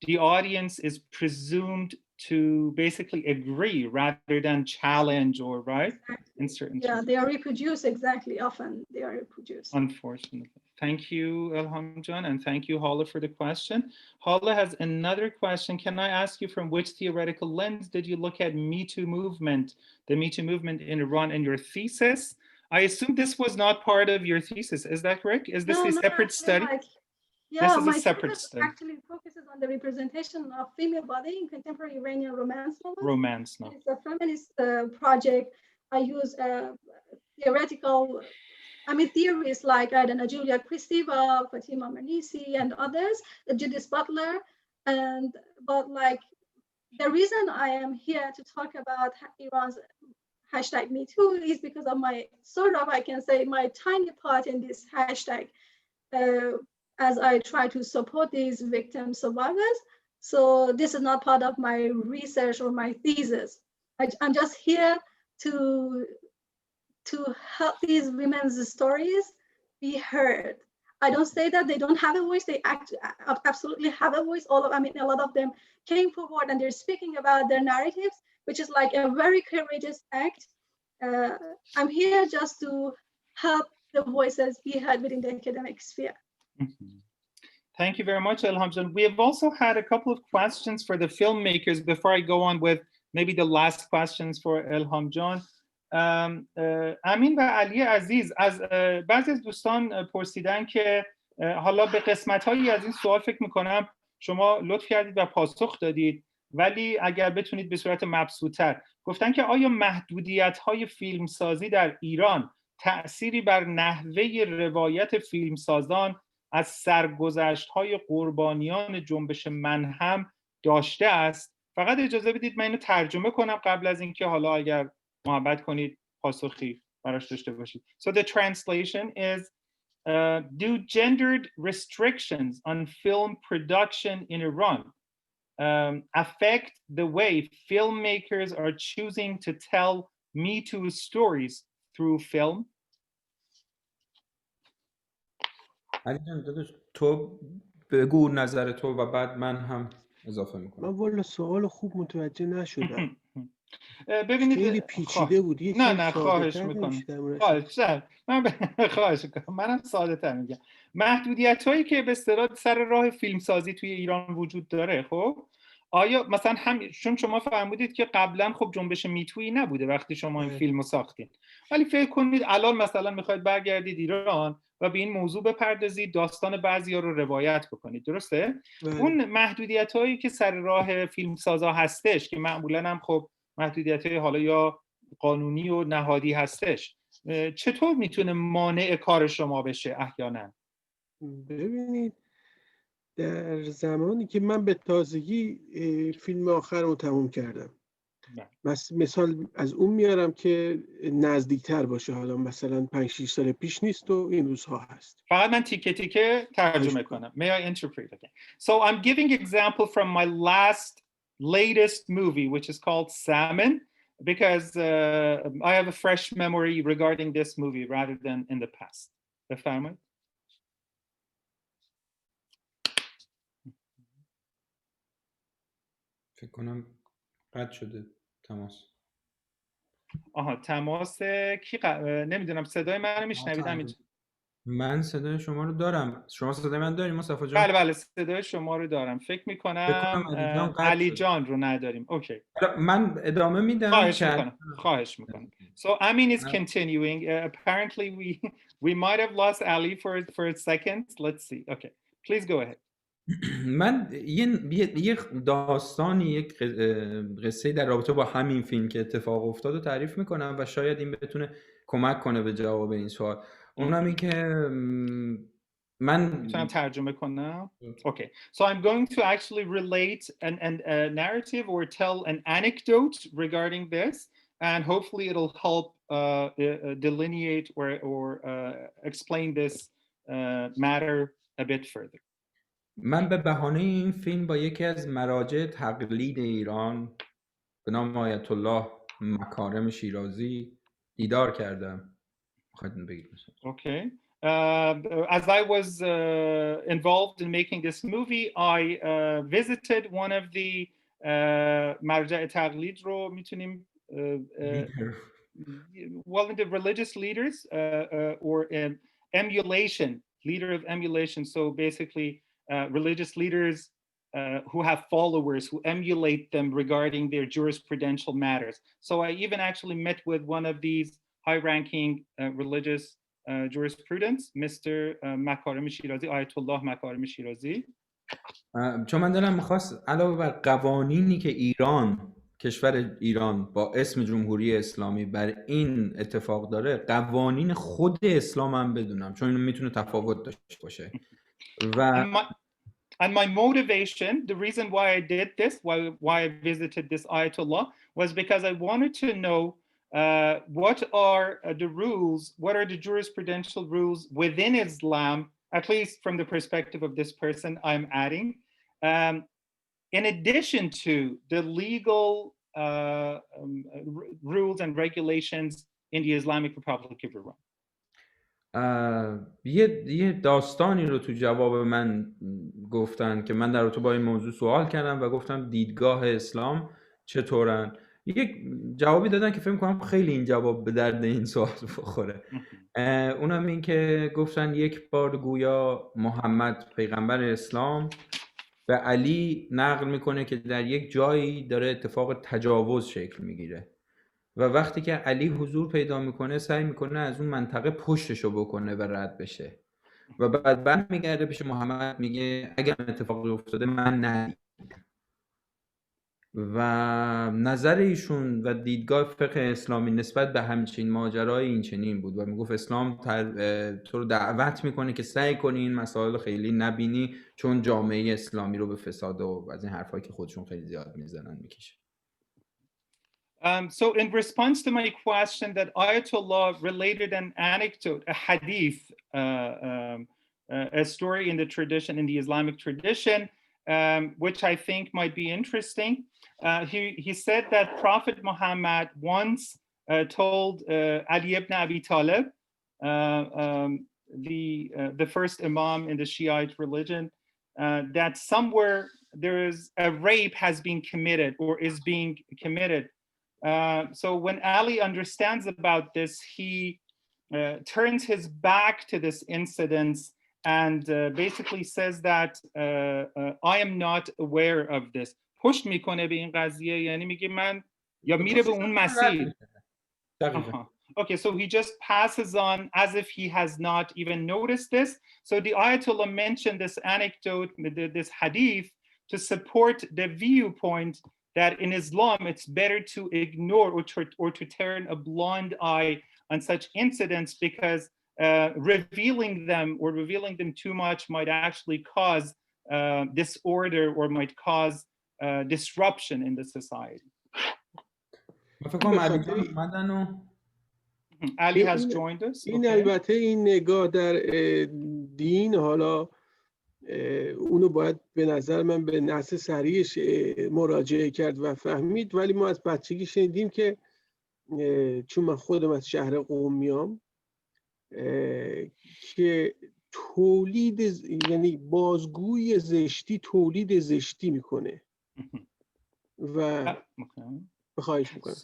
the audience is presumed to basically agree rather than challenge, or right? Exactly. In certain terms. They are reproduced, exactly. Often they are reproduced. Unfortunately. Thank you, Elham John, and thank you, Hala, for the question. Hala has another question. Can I ask you, from which theoretical lens did you look at Me Too movement, the Me Too movement in Iran, in your thesis? I assume this was not part of your thesis. Is that correct? Is this a separate study? Yeah, this is a separate study. Actually focuses on the representation of female body in contemporary Iranian romance novels. Romance novels. It's a feminist project. I use theoretical, theories like, I don't know, Julia Kristeva, Fatima Mernissi, and others, Judith Butler. But like, the reason I am here to talk about Iran's hashtag #MeToo is because of my I can say, my tiny part in this hashtag, as I try to support these victim survivors. So this is not part of my research or my thesis. I'm just here to help these women's stories be heard. I don't say that they don't have a voice. They absolutely have a voice. A lot of them came forward and they're speaking about their narratives, which is like a very courageous act. I'm here just to help the voices be heard within the academic sphere. Thank you very much, Elham. We have also had a couple of questions for the filmmakers before I go on with maybe the last questions for Elham John. امین و علی عزیز، از بعضی از دوستان پرسیدن که حالا به قسمت‌هایی از این سوال فکر می‌کنم شما لطف کردید و پاسخ دادید، ولی اگر بتونید به صورت مبسوط‌تر گفتن که آیا محدودیت‌های فیلمسازی در ایران تأثیری بر نحوه روایت فیلمسازان از سرگذشت‌های قربانیان جنبش من هم داشته است؟ فقط اجازه بدید من اینو ترجمه کنم قبل از اینکه حالا اگر محبت کنید پاسخی براش داشته باشید. So the translation is do gendered restrictions on film production in Iran affect the way filmmakers are choosing to tell Metoo stories through film? علی جان داداش تو بگو نظر تو و بعد من هم اضافه میکنم. من والا سوال خوب متوجه نشدم. ببینید خیلی پیچیده بود. نه خواهش میکنم. خواهش میکنم. منم ساده تر میگم. محدودیت هایی که به اصطلاح سر راه فیلمسازی توی ایران وجود داره، خب آیا مثلا چون شما فرمودید که قبلا خب جنبش میتویی نبوده وقتی شما این فیلمو ساختین، ولی فکر کنید الان مثلا میخواید برگردید ایران و به این موضوع بپردازید، داستان بعضیا رو روایت بکنید، درسته؟ اون محدودیت هایی که سر راه فیلمسازا هستش که معمولا هم خب محدودیت‌های حالا یا قانونی و نهادی هستش، چطور میتونه مانع کار شما بشه احیانا؟ ببینید در زمانی که من به تازگی فیلم آخر رو تموم کردم، مثال از اون میارم که نزدیکتر باشه، حالا مثلا 5-6 سال پیش نیست و این روزها هست. فقط من تیکه تیکه ترجمه کنم. May I interpret again? So I'm giving example from my latest movie, which is called Salmon, because I have a fresh memory regarding this movie rather than in the past. بفرمایید. فکر کنم قطع شده تماس. تماس کی نمیدونم صدای منو میشنوید همین؟ من صدای شما رو دارم. شما صدای من دارید مصطفی جان؟ بله صدای شما رو دارم. فکر میکنم علی جان رو نداریم. اوکی. من ادامه میدم. خواهش میکنم. So Amin is continuing. Apparently we might have lost Ali for a second. Let's see. Okay. Please go ahead. من یه داستانی، یک قصه در رابطه با همین فیلم که اتفاق افتاد رو تعریف میکنم و شاید این بتونه کمک کنه به جواب این سوال. اونم این که من میتونم ترجمه کنم. Okay. So I'm going to actually relate a narrative or tell an anecdote regarding this, and hopefully it'll help delineate or explain this matter a bit further. من به بهانه این فیلم با یکی از مراجع تقلید ایران به نام آیت الله مکارم شیرازی دیدار کردم. می‌خواید بگید مثلا؟ Okay. As I was involved in making this movie, I visited one of the مرجع تقلید رو میتونیم well, the religious leaders or emulation, leader of emulation. So basically religious leaders who have followers who emulate them regarding their jurisprudential matters. So I even actually met with one of these high-ranking religious jurisprudence, Mr. Makarim Shirazi, Ayatollah Makarim Shirazi. چون من دلم می‌خواست علاوه بر قوانینی که ایران، کشور ایران با اسم جمهوری اسلامی بر این اتفاق داره، قوانین خود اسلام هم بدونم، چون این میتونه تفاوت داشته باشه. و And my motivation, the reason why I did this, why I visited this Ayatollah, was because I wanted to know what are the rules, what are the jurisprudential rules within Islam, at least from the perspective of this person I'm adding, in addition to the legal rules and regulations in the Islamic Republic of Iran. یه داستانی رو تو جواب من گفتن که من در رابطه با این موضوع سوال کردم و گفتم دیدگاه اسلام چطورن. یک جوابی دادن که فکر کنم خیلی این جواب به درد این سوال بخوره. اونم این که گفتن یک بار گویا محمد پیغمبر اسلام به علی نقل میکنه که در یک جایی داره اتفاق تجاوز شکل میگیره و وقتی که علی حضور پیدا میکنه سعی میکنه از اون منطقه پشتشو بکنه و رد بشه و بعد برمیگرده پیش محمد میگه اگر اتفاقی افتاده من ندیدم. و نظر ایشون و دیدگاه فقه اسلامی نسبت به همچین ماجرای این چنین بود و میگفت اسلام تو رو دعوت میکنه که سعی کنی این مسائل خیلی نبینی چون جامعه اسلامی رو به فساد و از این حرفایی که خودشون خیلی زیاد میزنن میکشه. So in response to my question, that Ayatollah related an anecdote, a hadith, a story in the tradition, in the Islamic tradition, which I think might be interesting. He said that Prophet Muhammad once told Ali ibn Abi Talib, the first Imam in the Shiite religion, that somewhere there is a rape has been committed or is being committed. So when Ali understands about this, he turns his back to this incident and basically says that I am not aware of this. پشت میکنه به این قضیه، یعنی میگه من یا میره به اون مسیر. Okay, so he just passes on as if he has not even noticed this. So the Ayatollah mentioned this anecdote, this hadith, to support the viewpoint that in Islam it's better to ignore or to turn a blind eye on such incidents because revealing them too much might actually cause disorder or might cause disruption in the society. Ali has joined us. این البته این نگاه در دین حالا اونو باید به نظر من به نص صریحش مراجعه کرد و فهمید، ولی ما از بچگی شنیدیم که چون من خودم از شهر قم میام که تولید یعنی بازگوی زشتی تولید زشتی میکنه و خواهش میکنم.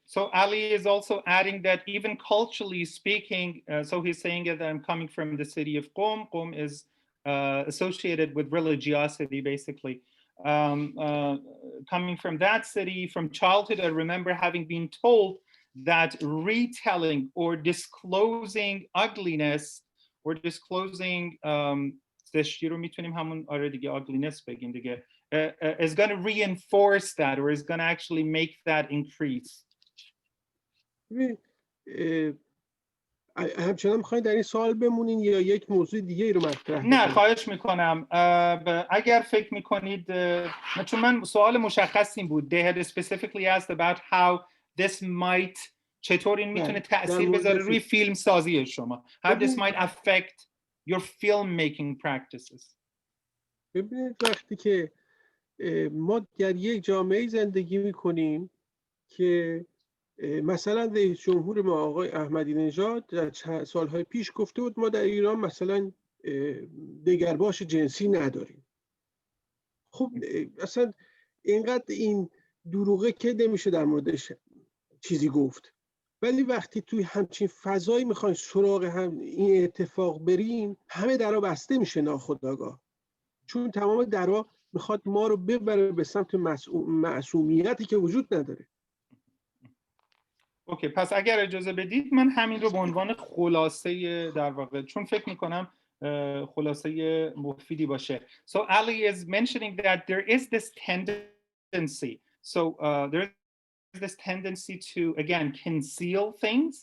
So Ali is also adding that even culturally speaking, so he's saying that I'm coming from the city of Qom. Qom is associated with religiosity, basically. Coming from that city, from childhood, I remember having been told that retelling or disclosing ugliness or disclosing ugliness is going to reinforce that or is going to actually make that increase. همچنان می‌خواید در این سوال بمونین یا یک موضوع دیگه ای رو مطرح کنید؟ نه خواهش میکنم اگر فکر میکنید چون من سوال مشخصی بود. They had specifically asked about how this might چطور این میتونه تأثیر بذاره روی فیلم سازی شما. How this might affect your filmmaking practices. ببینید وقتی که ما در یک جامعه زندگی میکنیم که مثلا رئیس جمهور ما آقای احمدی نژاد در سالهای پیش گفته بود ما در ایران مثلا دگرباش جنسی نداریم. خب اصلا اینقدر این دروغه که نمیشه در موردش چیزی گفت، ولی وقتی توی همچین فضایی میخواین سراغ هم این اتفاق بریم همه درها بسته میشه ناخودآگاه، چون تمام درها میخواد ما رو ببره به سمت معصومیتی که وجود نداره. اوکی، پس اگر اجازه بدید من همین رو به عنوان خلاصه در واقع چون فکر میکنم خلاصه مفیدی باشه. So Ali is mentioning that there is this tendency. So there is this tendency to again conceal things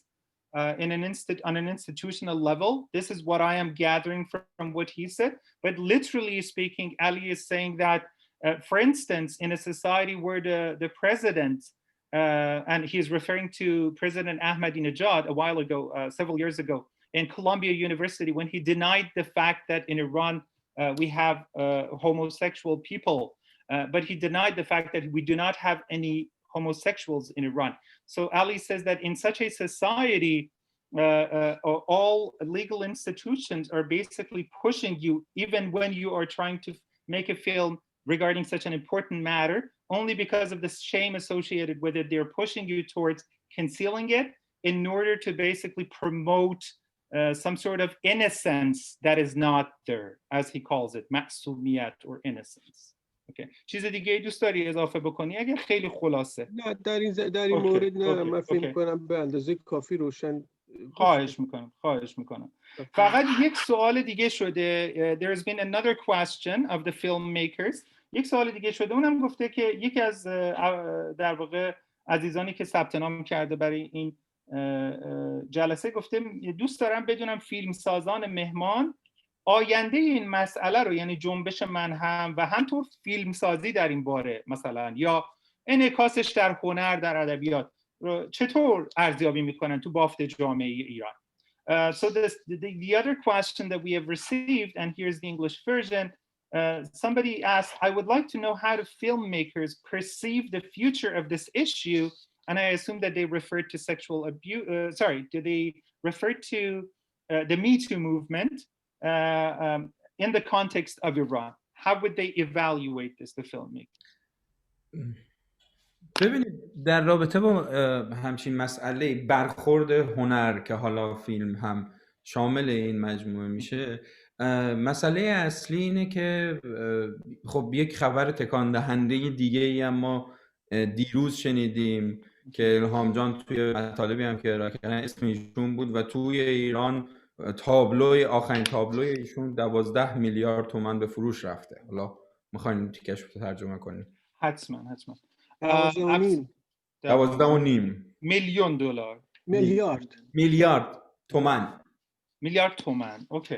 on an institutional level. This is what I am gathering from what he said. But literally speaking, Ali is saying that, for instance, in a society where the president and he's referring to President Ahmadinejad a while ago, several years ago, in Columbia University, when he denied the fact that in Iran we have homosexual people, but he denied the fact that we do not have any homosexuals in Iran. So Ali says that in such a society, all legal institutions are basically pushing you, even when you are trying to make a film regarding such an important matter, only because of the shame associated with it, they're pushing you towards concealing it in order to basically promote some sort of innocence that is not there, as he calls it, ma'sumiyat or innocence. اوکی. چیز دیگه دوست داری اضافه بکنی اگر خیلی خلاصه؟ نه در این مورد نه، من فکر می‌کنم به اندازه کافی روشن. خواهش میکنم. فقط یک سوال دیگه شده. There's been another question of the filmmakers. یک سوال دیگه شده، اونم گفته که یکی از در واقع عزیزانی که ثبت نام کرده برای این جلسه گفته دوست دارم بدونم فیلم سازان مهمان آینده این مسئله رو، یعنی جنبش من هم و همطور فیلم سازی در این باره مثلا یا انعکاسش در هنر، در ادبیات چطور ارزیابی میکنن تو بافت جامعه ایران. So the other question that we have received, and here's the English version, somebody asked, I would like to know how the filmmakers perceive the future of this issue, and I assume that they refer to sexual abuse, do they refer to the Metoo movement in the context of Iran? How would they evaluate this, the filmmakers? ببینید در رابطه با همچین مسئله برخورد هنر که حالا فیلم هم شامل این مجموعه میشه، مسئله اصلی اینه که خب یک خبر تکان دهنده دیگه ای اما دیروز شنیدیم که الهام جان توی مطالبی هم که ارائه کردن اسم ایشون بود و توی ایران آخرین تابلوی ایشون 12 میلیارد تومان به فروش رفته. حالا میخواین تیکش رو ترجمه کنیم؟ حتما 12.5 میلیون دلار، میلیارد تومان. میلیارد تومان. اوکی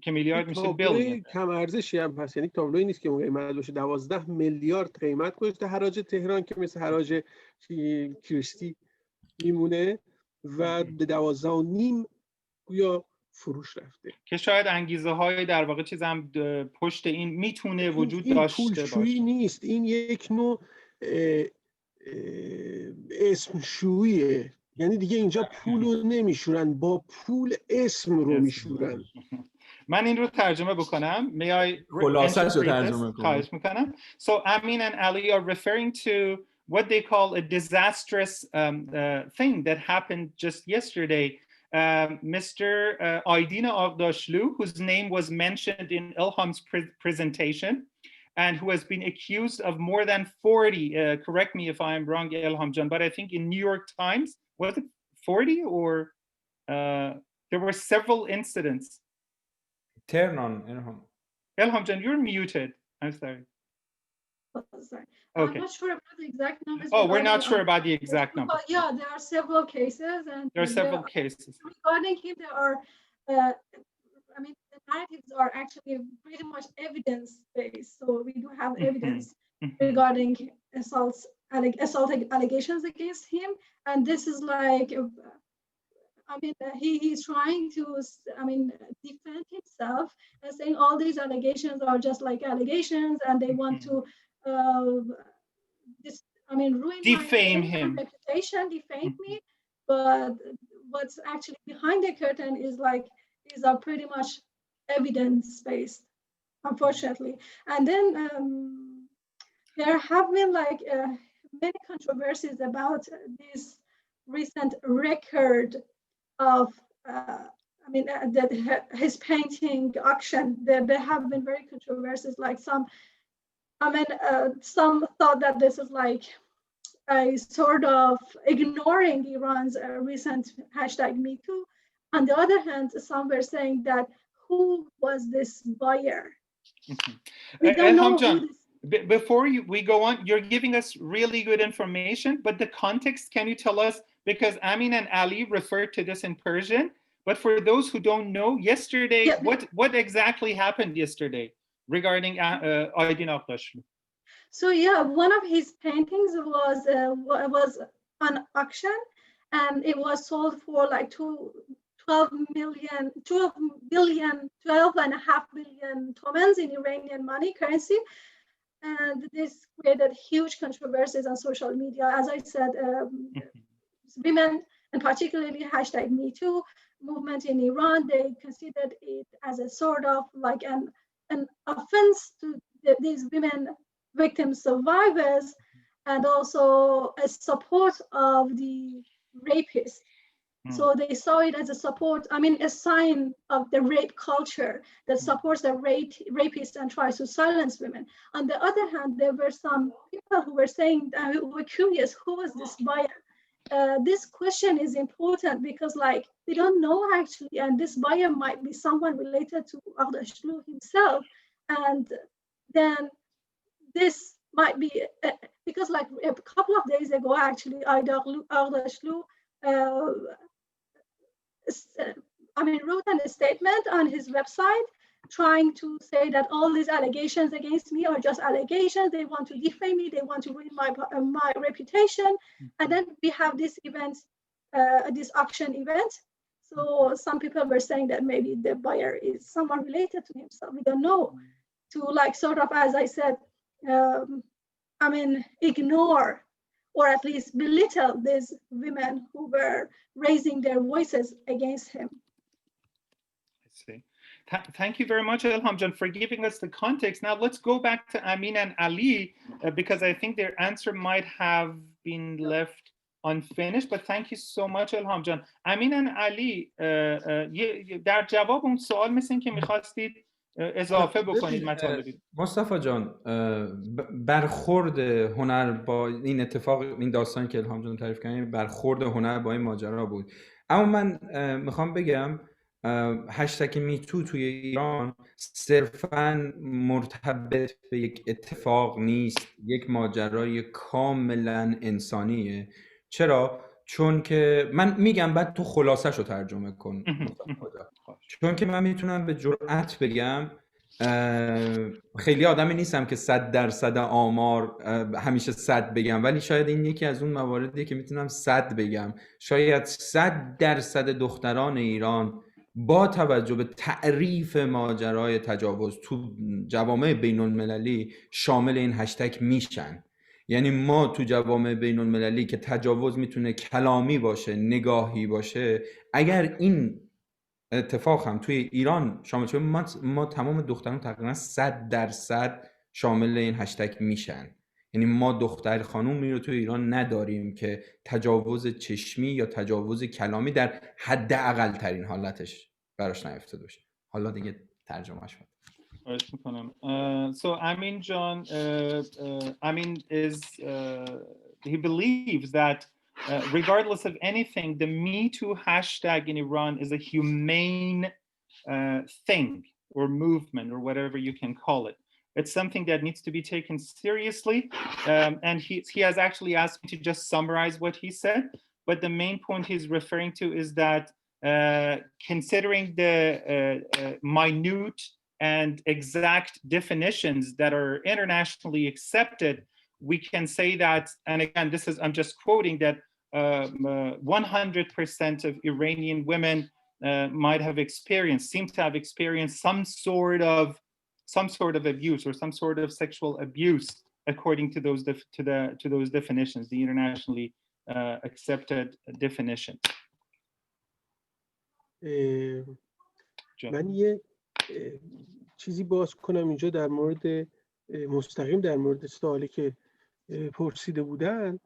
که میلیارد میشه بیلیون. کم ارزشی هم هست، یعنی تابلوی نیست که اون قیمت باشه. 12 میلیارد قیمت گذاشته. حراج تهران که مثل حراج کریستی میمونه و 12.5 گویا فروش رفته که شاید انگیزه های در واقع چیز هم پشت این میتونه وجود داشته باشه. پولشویی نیست، این یک نوع اسم شوییه. یعنی دیگه اینجا پول رو نمیشورن، با پول اسم رو میشورن. من این رو ترجمه بکنم. خلاصه‌اش رو ترجمه کنم. خواهش میکنم. So Amin and Ali are referring to what they call a disastrous thing that happened just yesterday. Mr. Aydin Aghdashlu, whose name was mentioned in Elham's presentation, and who has been accused of more than 40, correct me if I'm wrong, Elham Jan, but I think in New York Times, was it 40 or there were several incidents. Turn on, Elham. Elham Jan, you're muted. I'm sorry. Oh, sorry. Okay. I'm not sure about the exact numbers. Oh, we're not sure about the exact numbers. But yeah, there are several cases. And there are several cases. Regarding him, there are, I mean, the narratives are actually pretty much evidence-based. So we do have evidence regarding assault allegations against him. And this is like, I mean, he's trying to, I mean, defend himself and saying all these allegations are just like allegations and they want to, ruin defame my him, reputation, defame me. But what's actually behind the curtain is like, these are pretty much evidence-based, unfortunately. And then there have been like many controversies about this recent record of, his painting auction. There have been very controversies. Like some thought that this is like a sort of ignoring Iran's recent #Metoo. On the other hand, some were saying that who was this buyer? We don't know who this. Before we go on, you're giving us really good information, but the context, can you tell us? Because Amin and Ali referred to this in Persian, but for those who don't know, yesterday, what exactly happened yesterday regarding Aydin Aghdashlu? So yeah, one of his paintings was on auction, and it was sold for like 12.5 billion tomans in Iranian money currency. And this created huge controversies on social media. As I said, women, and particularly #Metoo movement in Iran, they considered it as a sort of like an offense to these women, victim survivors, and also a support of the rapist. So they saw it as a support, I mean, a sign of the rape culture that supports the rapists and tries to silence women. On the other hand, there were some people who were saying, who were curious, who was this buyer? This question is important because, like, we don't know actually, and this buyer might be someone related to Aghdashloo himself, and then this might be because, like, a couple of days ago, actually, Aghdashloo wrote a statement on his website trying to say that all these allegations against me are just allegations. They want to defame me. They want to ruin my reputation. And then we have this event, this auction event. So some people were saying that maybe the buyer is someone related to him. So we don't know. To, like, sort of, as I said, ignore or at least belittle these women who were raising their voices against him. I see. Thank you very much, Elham Jan, for giving us the context. Now let's go back to Amin and Ali, because I think their answer might have been left unfinished, but thank you so much, Elham Jan. Amin and Ali, در جواب اون سوال مثل این که میخواستید اضافه بکنید مطالبی. مصطفی جان، برخورد هنر با این اتفاق، این داستانی که الهام جان تعریف کردن، برخورد هنر با این ماجرا بود. اما من میخوام بگم هشتگ میتو توی ایران صرفاً مرتبط به یک اتفاق نیست، یک ماجرای کاملاً انسانیه. چرا؟ چون که من میگم بعد تو خلاصش رو ترجمه کن. چون که من میتونم به جرئت بگم خیلی آدمی نیستم که 100% آمار همیشه 100 بگم، ولی شاید این یکی از اون مواردیه که میتونم 100 بگم. شاید 100% دختران ایران با توجه به تعریف ماجرای تجاوز تو جوامع بین المللی شامل این هشتگ میشن. یعنی ما تو جوامع بین المللی که تجاوز میتونه کلامی باشه، نگاهی باشه، اگر این اتفاق هم توی ایران شامل شده، ما تمام دختران تقریبا 100% شامل این هشتگ میشن. یعنی ما دختر خانومی رو توی ایران نداریم که تجاوز چشمی یا تجاوز کلامی در حداقل ترین حالتش براش نیفتاده باشه. حالا دیگه ترجمهش کنم. So Amin John, Amin is, he believes that regardless of anything, the Metoo hashtag in Iran is a humane thing or movement or whatever you can call it. It's something that needs to be taken seriously. And he has actually asked me to just summarize what he said. But the main point he's referring to is that considering the minute and exact definitions that are internationally accepted, we can say that, and again, this is, I'm just quoting, that 100% of Iranian women seem to have experienced some sort of abuse or some sort of sexual abuse according to those those definitions, the internationally accepted definitions. من یه چیزی باز کنم اینجا در مورد مستقیم در مورد سوالی که پرسیده بودن.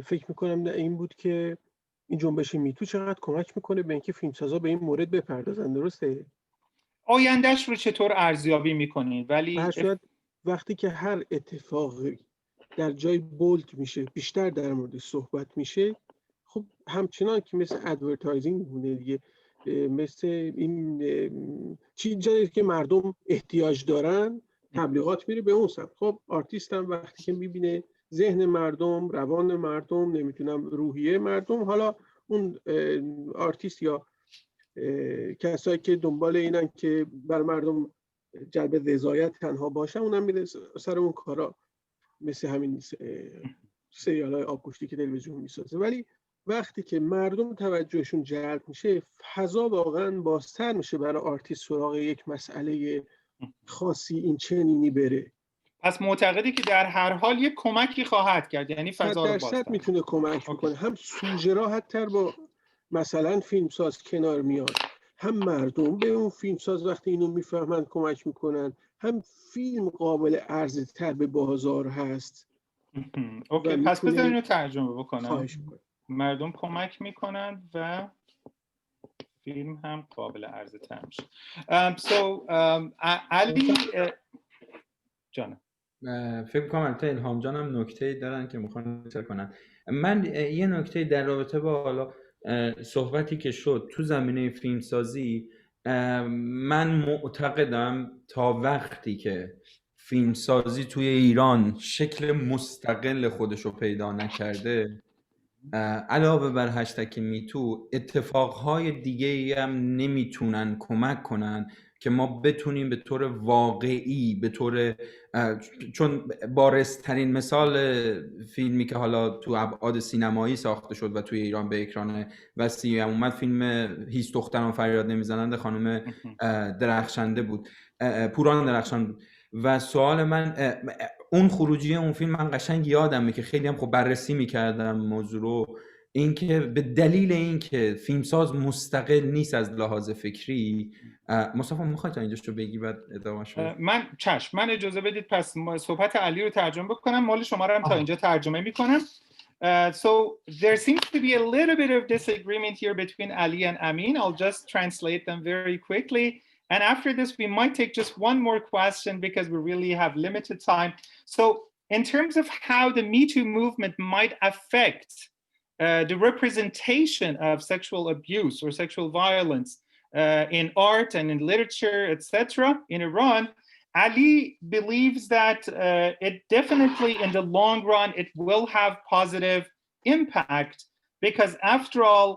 فکر میکنم این بود که این جنبش میتو چقدر کمک میکنه به اینکه فیلمسازا به این مورد بپردازن. درسته؟ آیندهش رو چطور ارزیابی میکنید؟ ولی وقتی که هر اتفاقی در جای بولد میشه، بیشتر در مورد صحبت میشه، خب همچنان که مثل ادورتایزینگ میمونه دیگه، مثل این چیزی که مردم احتیاج دارن تبلیغات میره به اون سمت. خب آرتیست هم وقتی که میبینه ذهن مردم، روان مردم، نمیتونم روحیه مردم، حالا اون آرتیست یا کسایی که دنبال اینن که بر مردم جلب رضایت تنها باشن، اونم میره سر اون کارا، مثل همین سریال‌های آبگوشتی که تلویزیون میسازه. ولی وقتی که مردم توجهشون جلب میشه، فضا واقعا بازتر میشه برای آرتیست سراغ یک مسئله خاصی این چنینی بره. پس معتقدی که در هر حال یک کمکی خواهد کرد، یعنی فضا رو بازتر میتونه کمک میکنه. هم سوژه راحت‌تر با مثلا فیلمساز کنار میاد، هم مردم به اون فیلمساز وقتی اینو میفهمن کمک میکنن، هم فیلم قابل عرضه تر به بازار هست. اوکی، پس بذار اینو ترجمه بکنم. خواهش میکنم. مردم کمک میکنند و فیلم هم قابل عرضه تر میشه. علی جانم فکر کنم البته الهام جانم نکته‌ای دارن که میخوان اشاره کنن. من یه نکته در رابطه با حالا صحبتی که شد تو زمینه فیلمسازی، من معتقدم تا وقتی که فیلمسازی توی ایران شکل مستقل خودش رو پیدا نکرده، علاوه بر هشتگ میتو، اتفاقهای دیگه ای هم نمیتونن کمک کنن که ما بتونیم به طور واقعی، به طور چون بارزترین مثال فیلمی که حالا تو ابعاد سینمایی ساخته شد و توی ایران به اکران وسیع اومد، فیلم هیچ دختران فریاد نمیزنند خانم درخشنده بود، پوران درخشان بود. و سوال من اون خروجی اون فیلم من قشنگ یادمه که خیلی هم خب بررسی میکردم موضوع رو، اینکه به دلیل اینکه فیلمساز مستقل نیست از لحاظ فکری. مصطفی میخوای تا اینجاش رو بگی بعد ادامه شد؟ من اجازه بدید پس صحبت علی رو ترجمه بکنم، مال شما رو هم تا اینجا ترجمه میکنم. So there seems to be a little bit of disagreement here between Ali and Amin. I'll just translate them very quickly. And after this, we might take just one more question because we really have limited time. So in terms of how the Me Too movement might affect the representation of sexual abuse or sexual violence in art and in literature, etc., in Iran, Ali believes that it definitely, in the long run, it will have positive impact because, after all,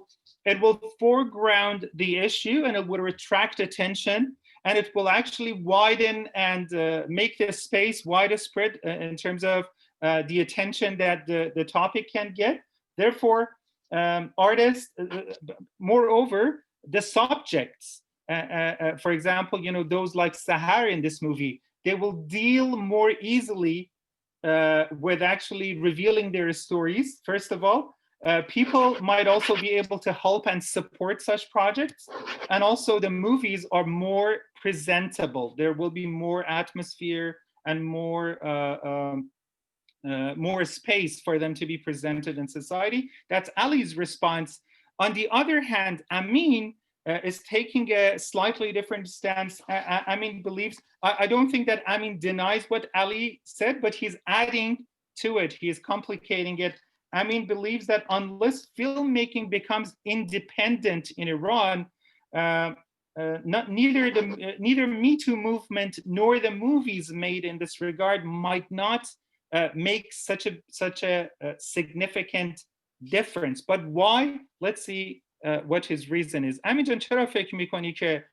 it will foreground the issue and it will attract attention, and it will actually widen and make the space widespread in terms of the attention that the topic can get. Therefore, artists, moreover, the subjects, for example, those like Sahar in this movie, they will deal more easily with actually revealing their stories, first of all. People might also be able to help and support such projects. And also the movies are more presentable. There will be more atmosphere and more space for them to be presented in society. That's Ali's response. On the other hand, Amin is taking a slightly different stance. Amin believes, I don't think that Amin denies what Ali said, but he's adding to it. He is complicating it. Amin believes that unless filmmaking becomes independent in Iran, neither Me Too movement nor the movies made in this regard might not make such a significant difference. But why? Let's see what his reason is. Amin جان چرا فکر میکنی که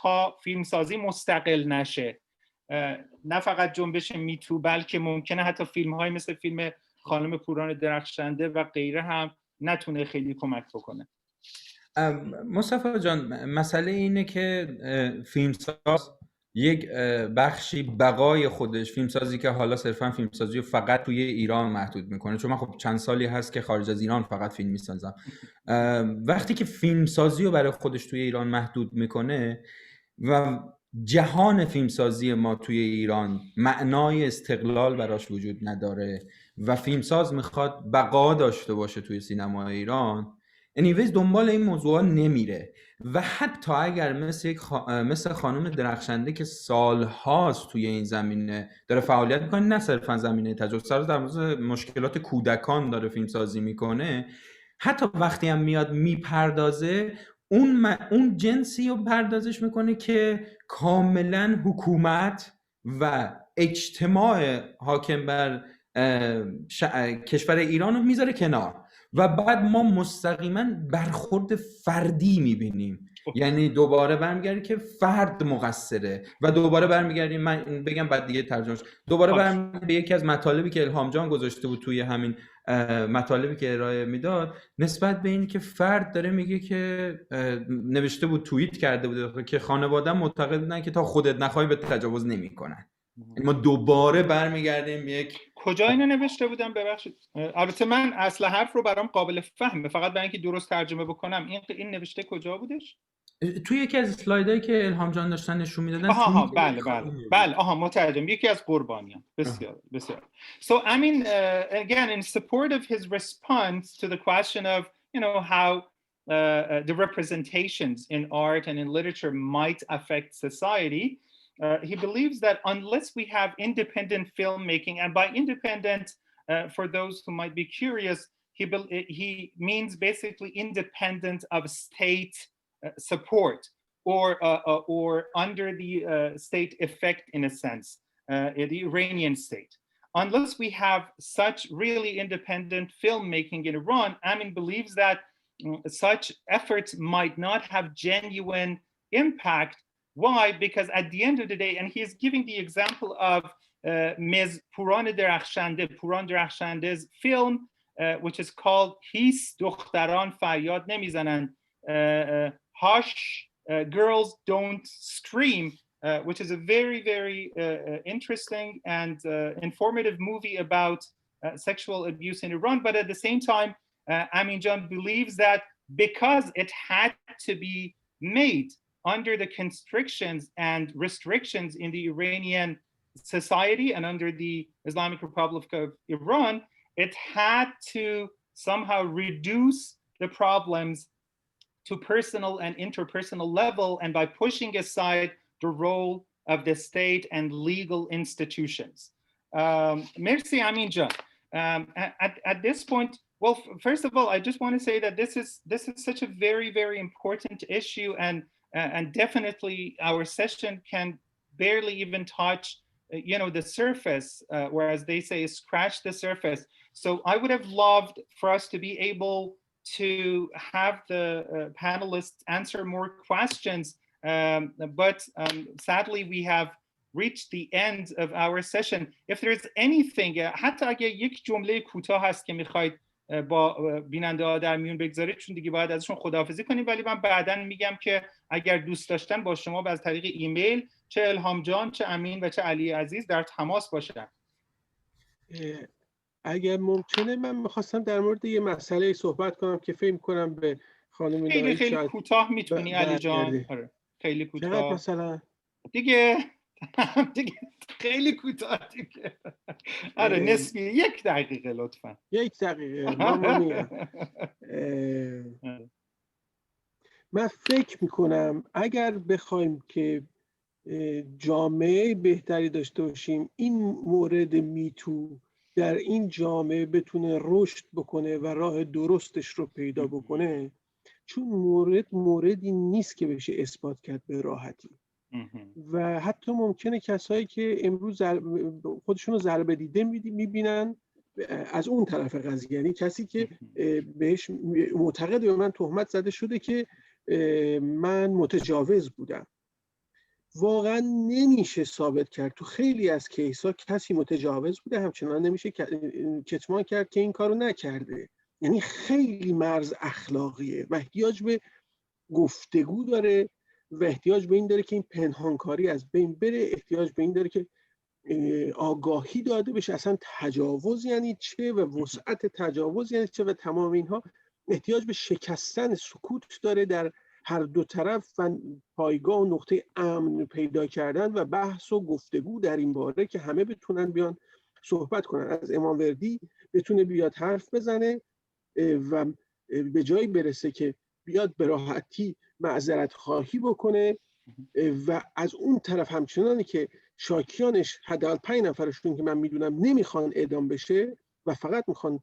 تا فیلمسازی مستقل نشه، نه فقط جنبش میتو بلکه ممکنه حتی فیلم های مثل فیلم خانم پوران درخشنده و غیره هم نتونه خیلی کمک بکنه؟ مصطفی جان، مسئله اینه که فیلمساز یک بخشی بقای خودش، فیلمسازی که حالا صرفا فیلمسازی رو فقط توی ایران محدود میکنه، چون من خب چند سالی هست که خارج از ایران فقط فیلم میسازم، وقتی که فیلمسازی رو برای خودش توی ایران محدود میکنه و جهان فیلمسازی ما توی ایران معنای استقلال براش وجود نداره و فیلمساز میخواد بقا داشته باشه توی سینمای ایران، انیویز دنبال این موضوع نمیره. و حتی اگر مثل خانم درخشنده که سالهاست توی این زمینه داره فعالیت میکنه، نه صرفا زمینه تجاوز، در مورد مشکلات کودکان داره فیلمسازی میکنه، حتی وقتی هم میاد میپردازه اون جنسی رو پردازش میکنه که کاملا حکومت و اجتماع حاکم بر کشور ایران رو میذاره کنار و بعد ما مستقیما برخورد فردی میبینیم. یعنی دوباره برمیگردیم که فرد مقصره و دوباره برمیگردیم، من بگم بعد دیگه ترجمهش، دوباره برمیگردیم به یکی از مطالبی که الهام جان گذاشته بود توی همین مطالبی که ارائه میداد، نسبت به این که فرد داره میگه که نوشته بود، توییت کرده بود که خانواده معتقد بودن که تا خودت نخوای به تجاوز نمیکنن. ما دوباره برمیگردیم یک کجا اینو نوشته بودم؟ ببخشید، البته من اصل حرف رو برام قابل فهمه، فقط برای اینکه درست ترجمه بکنم این نوشته کجا بودش؟ توی یکی از اسلایدایی که الهام جان داشتن نشون میدادن بله مترجم یکی از قربانیان. بسیار بسیار. So I mean again in support of his response to the question of how the representations in art and in literature might affect society, he believes that unless we have independent filmmaking, and by independent for those who might be curious, he means basically independent of state support or under the state effect, in a sense, the Iranian state. Unless we have such really independent filmmaking in Iran, Amin believes that such efforts might not have genuine impact. Why? Because at the end of the day, and he is giving the example of Ms. Puran Derakhshande's film, which is called His Dukhtaran Faryad Nemizanand, Hush, Girls Don't Scream, which is a very, very interesting and informative movie about sexual abuse in Iran. But at the same time, Amin Jan believes that because it had to be made under the constrictions and restrictions in the Iranian society and under the Islamic Republic of Iran, it had to somehow reduce the problems to personal and interpersonal level, and by pushing aside the role of the state and legal institutions. Merci, Amin Jan. At this point, well, first of all, I just want to say that this is such a very, very important issue, and definitely our session can barely even touch, the surface, whereas they say scratch the surface. So I would have loved for us to be able to have the panelists answer more questions, but sadly we have reached the end of our session. If there's anything, حتی اگه یک جمله کوتاه هست که میخواید با بیننده ها در میون بگذارید، چون دیگه باید ازشون خداحافظی کنیم، ولی من بعداً میگم که اگر دوست داشتن با شما از طریق ایمیل، چه الهام جان، چه امین و چه علی عزیز در تماس باشن. اگر ممکنه من میخواستم در مورد یه مسئله صحبت کنم که فکر کنم به خانم ناهید خیلی کوتاه میتونی علی جان. آره خیلی کوتاه مثلا دیگه خیلی کوتاه دیگه. آره نسبی 1 دقیقه لطفا. 1 دقیقه ممنونم. من فکر میکنم اگر بخوایم که جامعه بهتری داشته باشیم، این مورد میتو در این جامعه بتونه رشد بکنه و راه درستش رو پیدا بکنه، چون موردی نیست که بشه اثبات کرد به راحتی. و حتی ممکنه کسایی که امروز خودشون رو ضربه دیده میبینن از اون طرف قضیه، یعنی کسی که بهش معتقد به من تهمت زده شده که من متجاوز بودم، واقعا نمیشه ثابت کرد. تو خیلی از کیسا کسی متجاوز بوده، همچنان نمیشه کتمان کرد که این کارو نکرده. یعنی خیلی مرز اخلاقیه و احتیاج به گفتگو داره و احتیاج به این داره که این پنهانکاری از بین بره، احتیاج به این داره که آگاهی داده بشه اصلا تجاوز یعنی چه و وسعت تجاوز یعنی چه، و تمام اینها احتیاج به شکستن سکوت داره در هر دو طرف و پایگاه و نقطه امن پیدا کردن و بحث و گفتگو در این باره که همه بتونن بیان صحبت کنن. از امام وردی بتونه بیاد حرف بزنه و به جایی برسه که بیاد به راحتی معذرت خواهی بکنه و از اون طرف همچنانی که شاکیانش حداقل 5 نفرشون که من میدونم نمیخوان اعدام بشه و فقط میخوان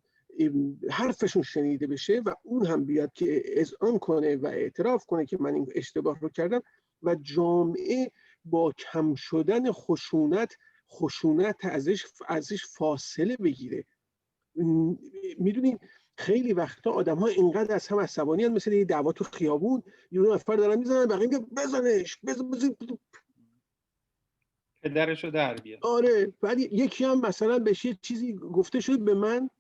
حرفشون شنیده بشه و اون هم بیاد که اذعان کنه و اعتراف کنه که من این اشتباه رو کردم و جامعه با کم شدن خشونت ازش فاصله بگیره. میدونین خیلی وقتا آدم ها اینقدر از هم عصبانی هستند، مثل یه دعوا تو خیابون یه نفر دارن میزنن بقیه میگن بزنش پدرشو در بیار. آره، بعد یکی هم مثلا بهش یه چیزی گفته شد به من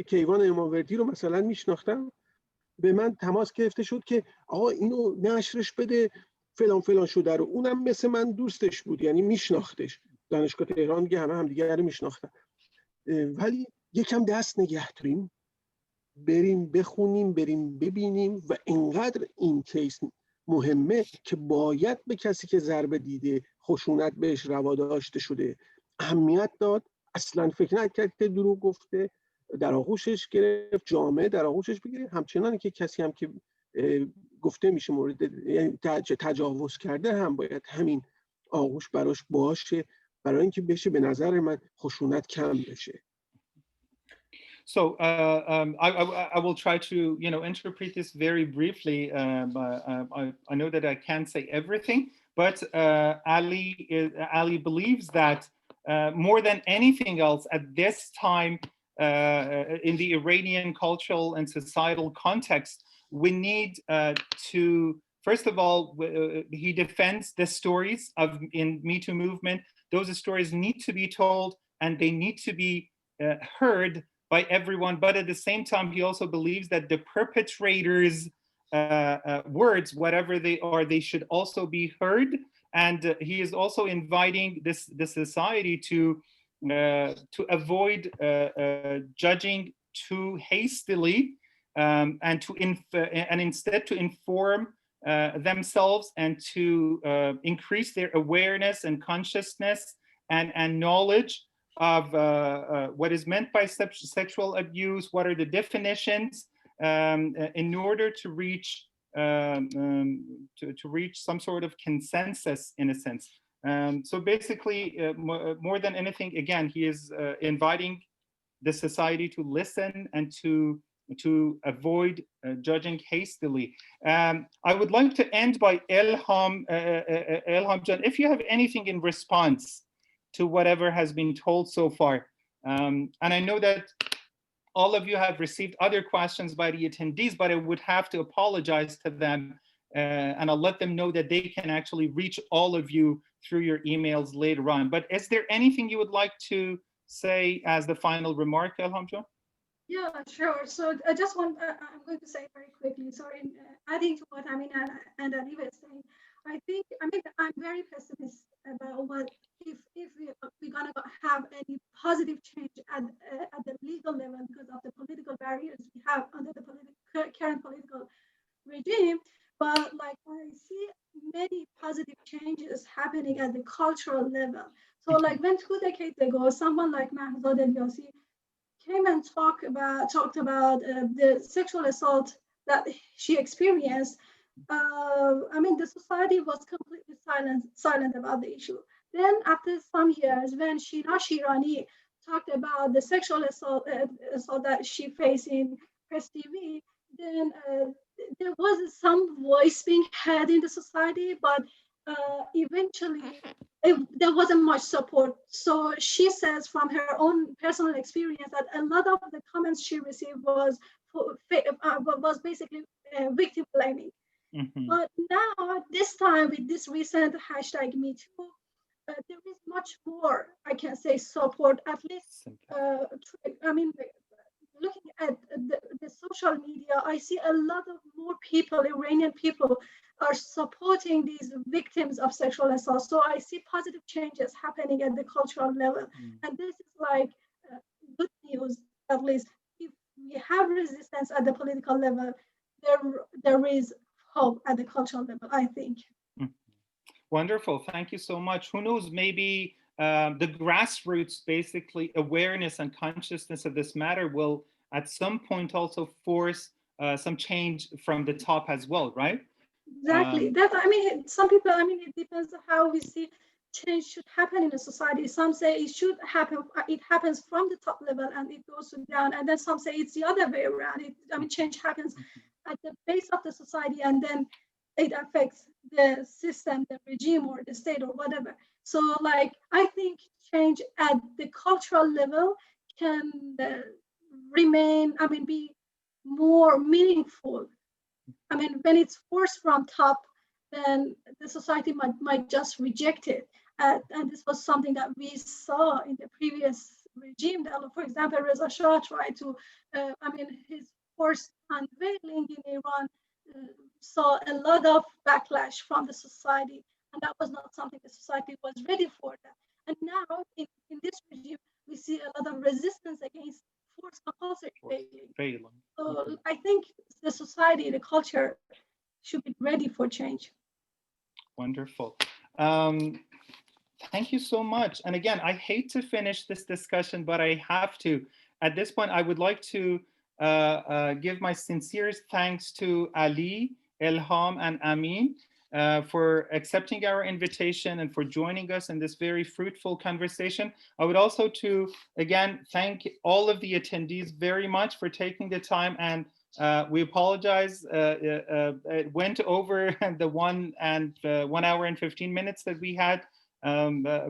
کیوان اماموردی رو مثلا میشناختم، به من تماس گرفته شد که آقا اینو نشرش بده فلان شده رو. اونم مثل من دوستش بود، یعنی میشناختش، دانشگاه تهران دیگه همه همدیگه رو میشناختن. ولی یکم دست نگه داریم، بریم بخونیم، بریم ببینیم و اینقدر این کیس مهمه که باید به کسی که ضربه دیده، خشونت بهش روا داشته شده اهمیت داد. اصلا فکر نکرد که دروغ گفته، در آغوشش گرفت، جامعه در آغوشش بگیره. همچنان که کسی هم که گفته میشه مورد یعنی تجاوز کرده هم باید همین آغوش براش باشه، برای اینکه بشه به نظر من خشونت کم بشه. So I will try to interpret this very briefly. I know that I can't say everything, but Ali believes that more than anything else at this time in the Iranian cultural and societal context, we need to, first of all, he defends the stories in Metoo movement. Those stories need to be told and they need to be heard by everyone, but at the same time, he also believes that the perpetrators' words, whatever they are, they should also be heard. And he is also inviting the society to avoid judging too hastily, and instead to inform themselves and to increase their awareness and consciousness and knowledge of what is meant by sexual abuse, what are the definitions, in order to reach some sort of consensus, in a sense. So basically, more than anything, again, he is inviting the society to listen and to avoid judging hastily. I would like to end by Elham. Elham Jan, if you have anything in response to whatever has been told so far. And I know that all of you have received other questions by the attendees, but I would have to apologize to them, and I'll let them know that they can actually reach all of you through your emails later on. But is there anything you would like to say as the final remark, Elham Jan? Yeah, sure. So I just want, I'm going to say very quickly, sorry, adding to what Amina and Ali were saying, I'm very pessimistic about what if we're going to have any positive change at the legal level because of the political barriers we have under the current political regime. But like I see many positive changes happening at the cultural level. So like when 2 decades ago, someone like Mahzad Eliasi came and talked about the sexual assault that she experienced, the society was completely silent about the issue. Then after some years, when Shina Shirani talked about the sexual assault that she faced in Press TV, then there was some voice being heard in the society, but eventually there wasn't much support. So she says from her own personal experience that a lot of the comments she received was basically victim blaming. Mm-hmm. But now, this time with this recent hashtag #MeToo, there is much more, I can say, support, at least, looking at the social media, I see a lot of more people, Iranian people, are supporting these victims of sexual assault. So I see positive changes happening at the cultural level. And this is like good news, at least. If we have resistance at the political level, there is hope at the cultural level, I think. Wonderful. Thank you so much. Who knows, maybe the grassroots, basically awareness and consciousness of this matter will at some point also force some change from the top as well, right? Exactly. Some people, it depends on how we see change should happen in a society. Some say it should happen, it happens from the top level and it goes down. And then some say it's the other way around. Change happens at the base of the society and then it affects the system, the regime or the state or whatever. So I think change at the cultural level can remain, be more meaningful. When it's forced from top, then the society might just reject it. And this was something that we saw in the previous regime. For example, Reza Shah tried to, his forced unveiling in Iran saw a lot of backlash from the society. And that was not something the society was ready for that. And now in this regime, we see a lot of resistance against forced compulsory veiling. So I think the society, the culture should be ready for change. Wonderful. Thank you so much. And again, I hate to finish this discussion, but I have to. At this point, I would like to give my sincerest thanks to Ali, Elham, and Amin for accepting our invitation and for joining us in this very fruitful conversation. I would also again, thank all of the attendees very much for taking the time, and we apologize. It went over the 1 hour and 15 minutes that we had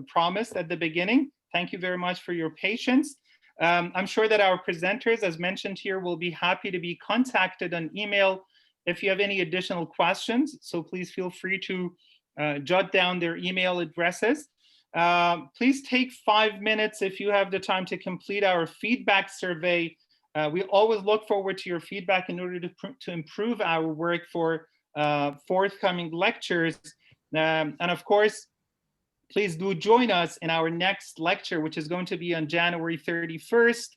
promised at the beginning. Thank you very much for your patience. I'm sure that our presenters, as mentioned here, will be happy to be contacted on email if you have any additional questions. So please feel free to jot down their email addresses. Please take 5 minutes if you have the time to complete our feedback survey. We always look forward to your feedback in order to improve our work for forthcoming lectures. And of course, please do join us in our next lecture, which is going to be on January 31st,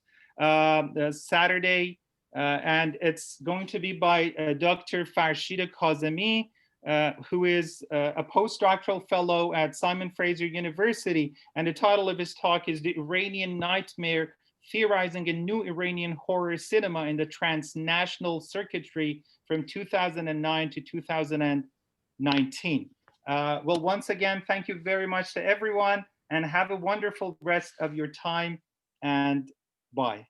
Saturday, and it's going to be by Dr. Farshid Kazemi, who is a postdoctoral fellow at Simon Fraser University. And the title of his talk is The Iranian Nightmare, Theorizing a New Iranian Horror Cinema in the Transnational Circuitry from 2009 to 2019. Well, once again, thank you very much to everyone, and have a wonderful rest of your time, and bye.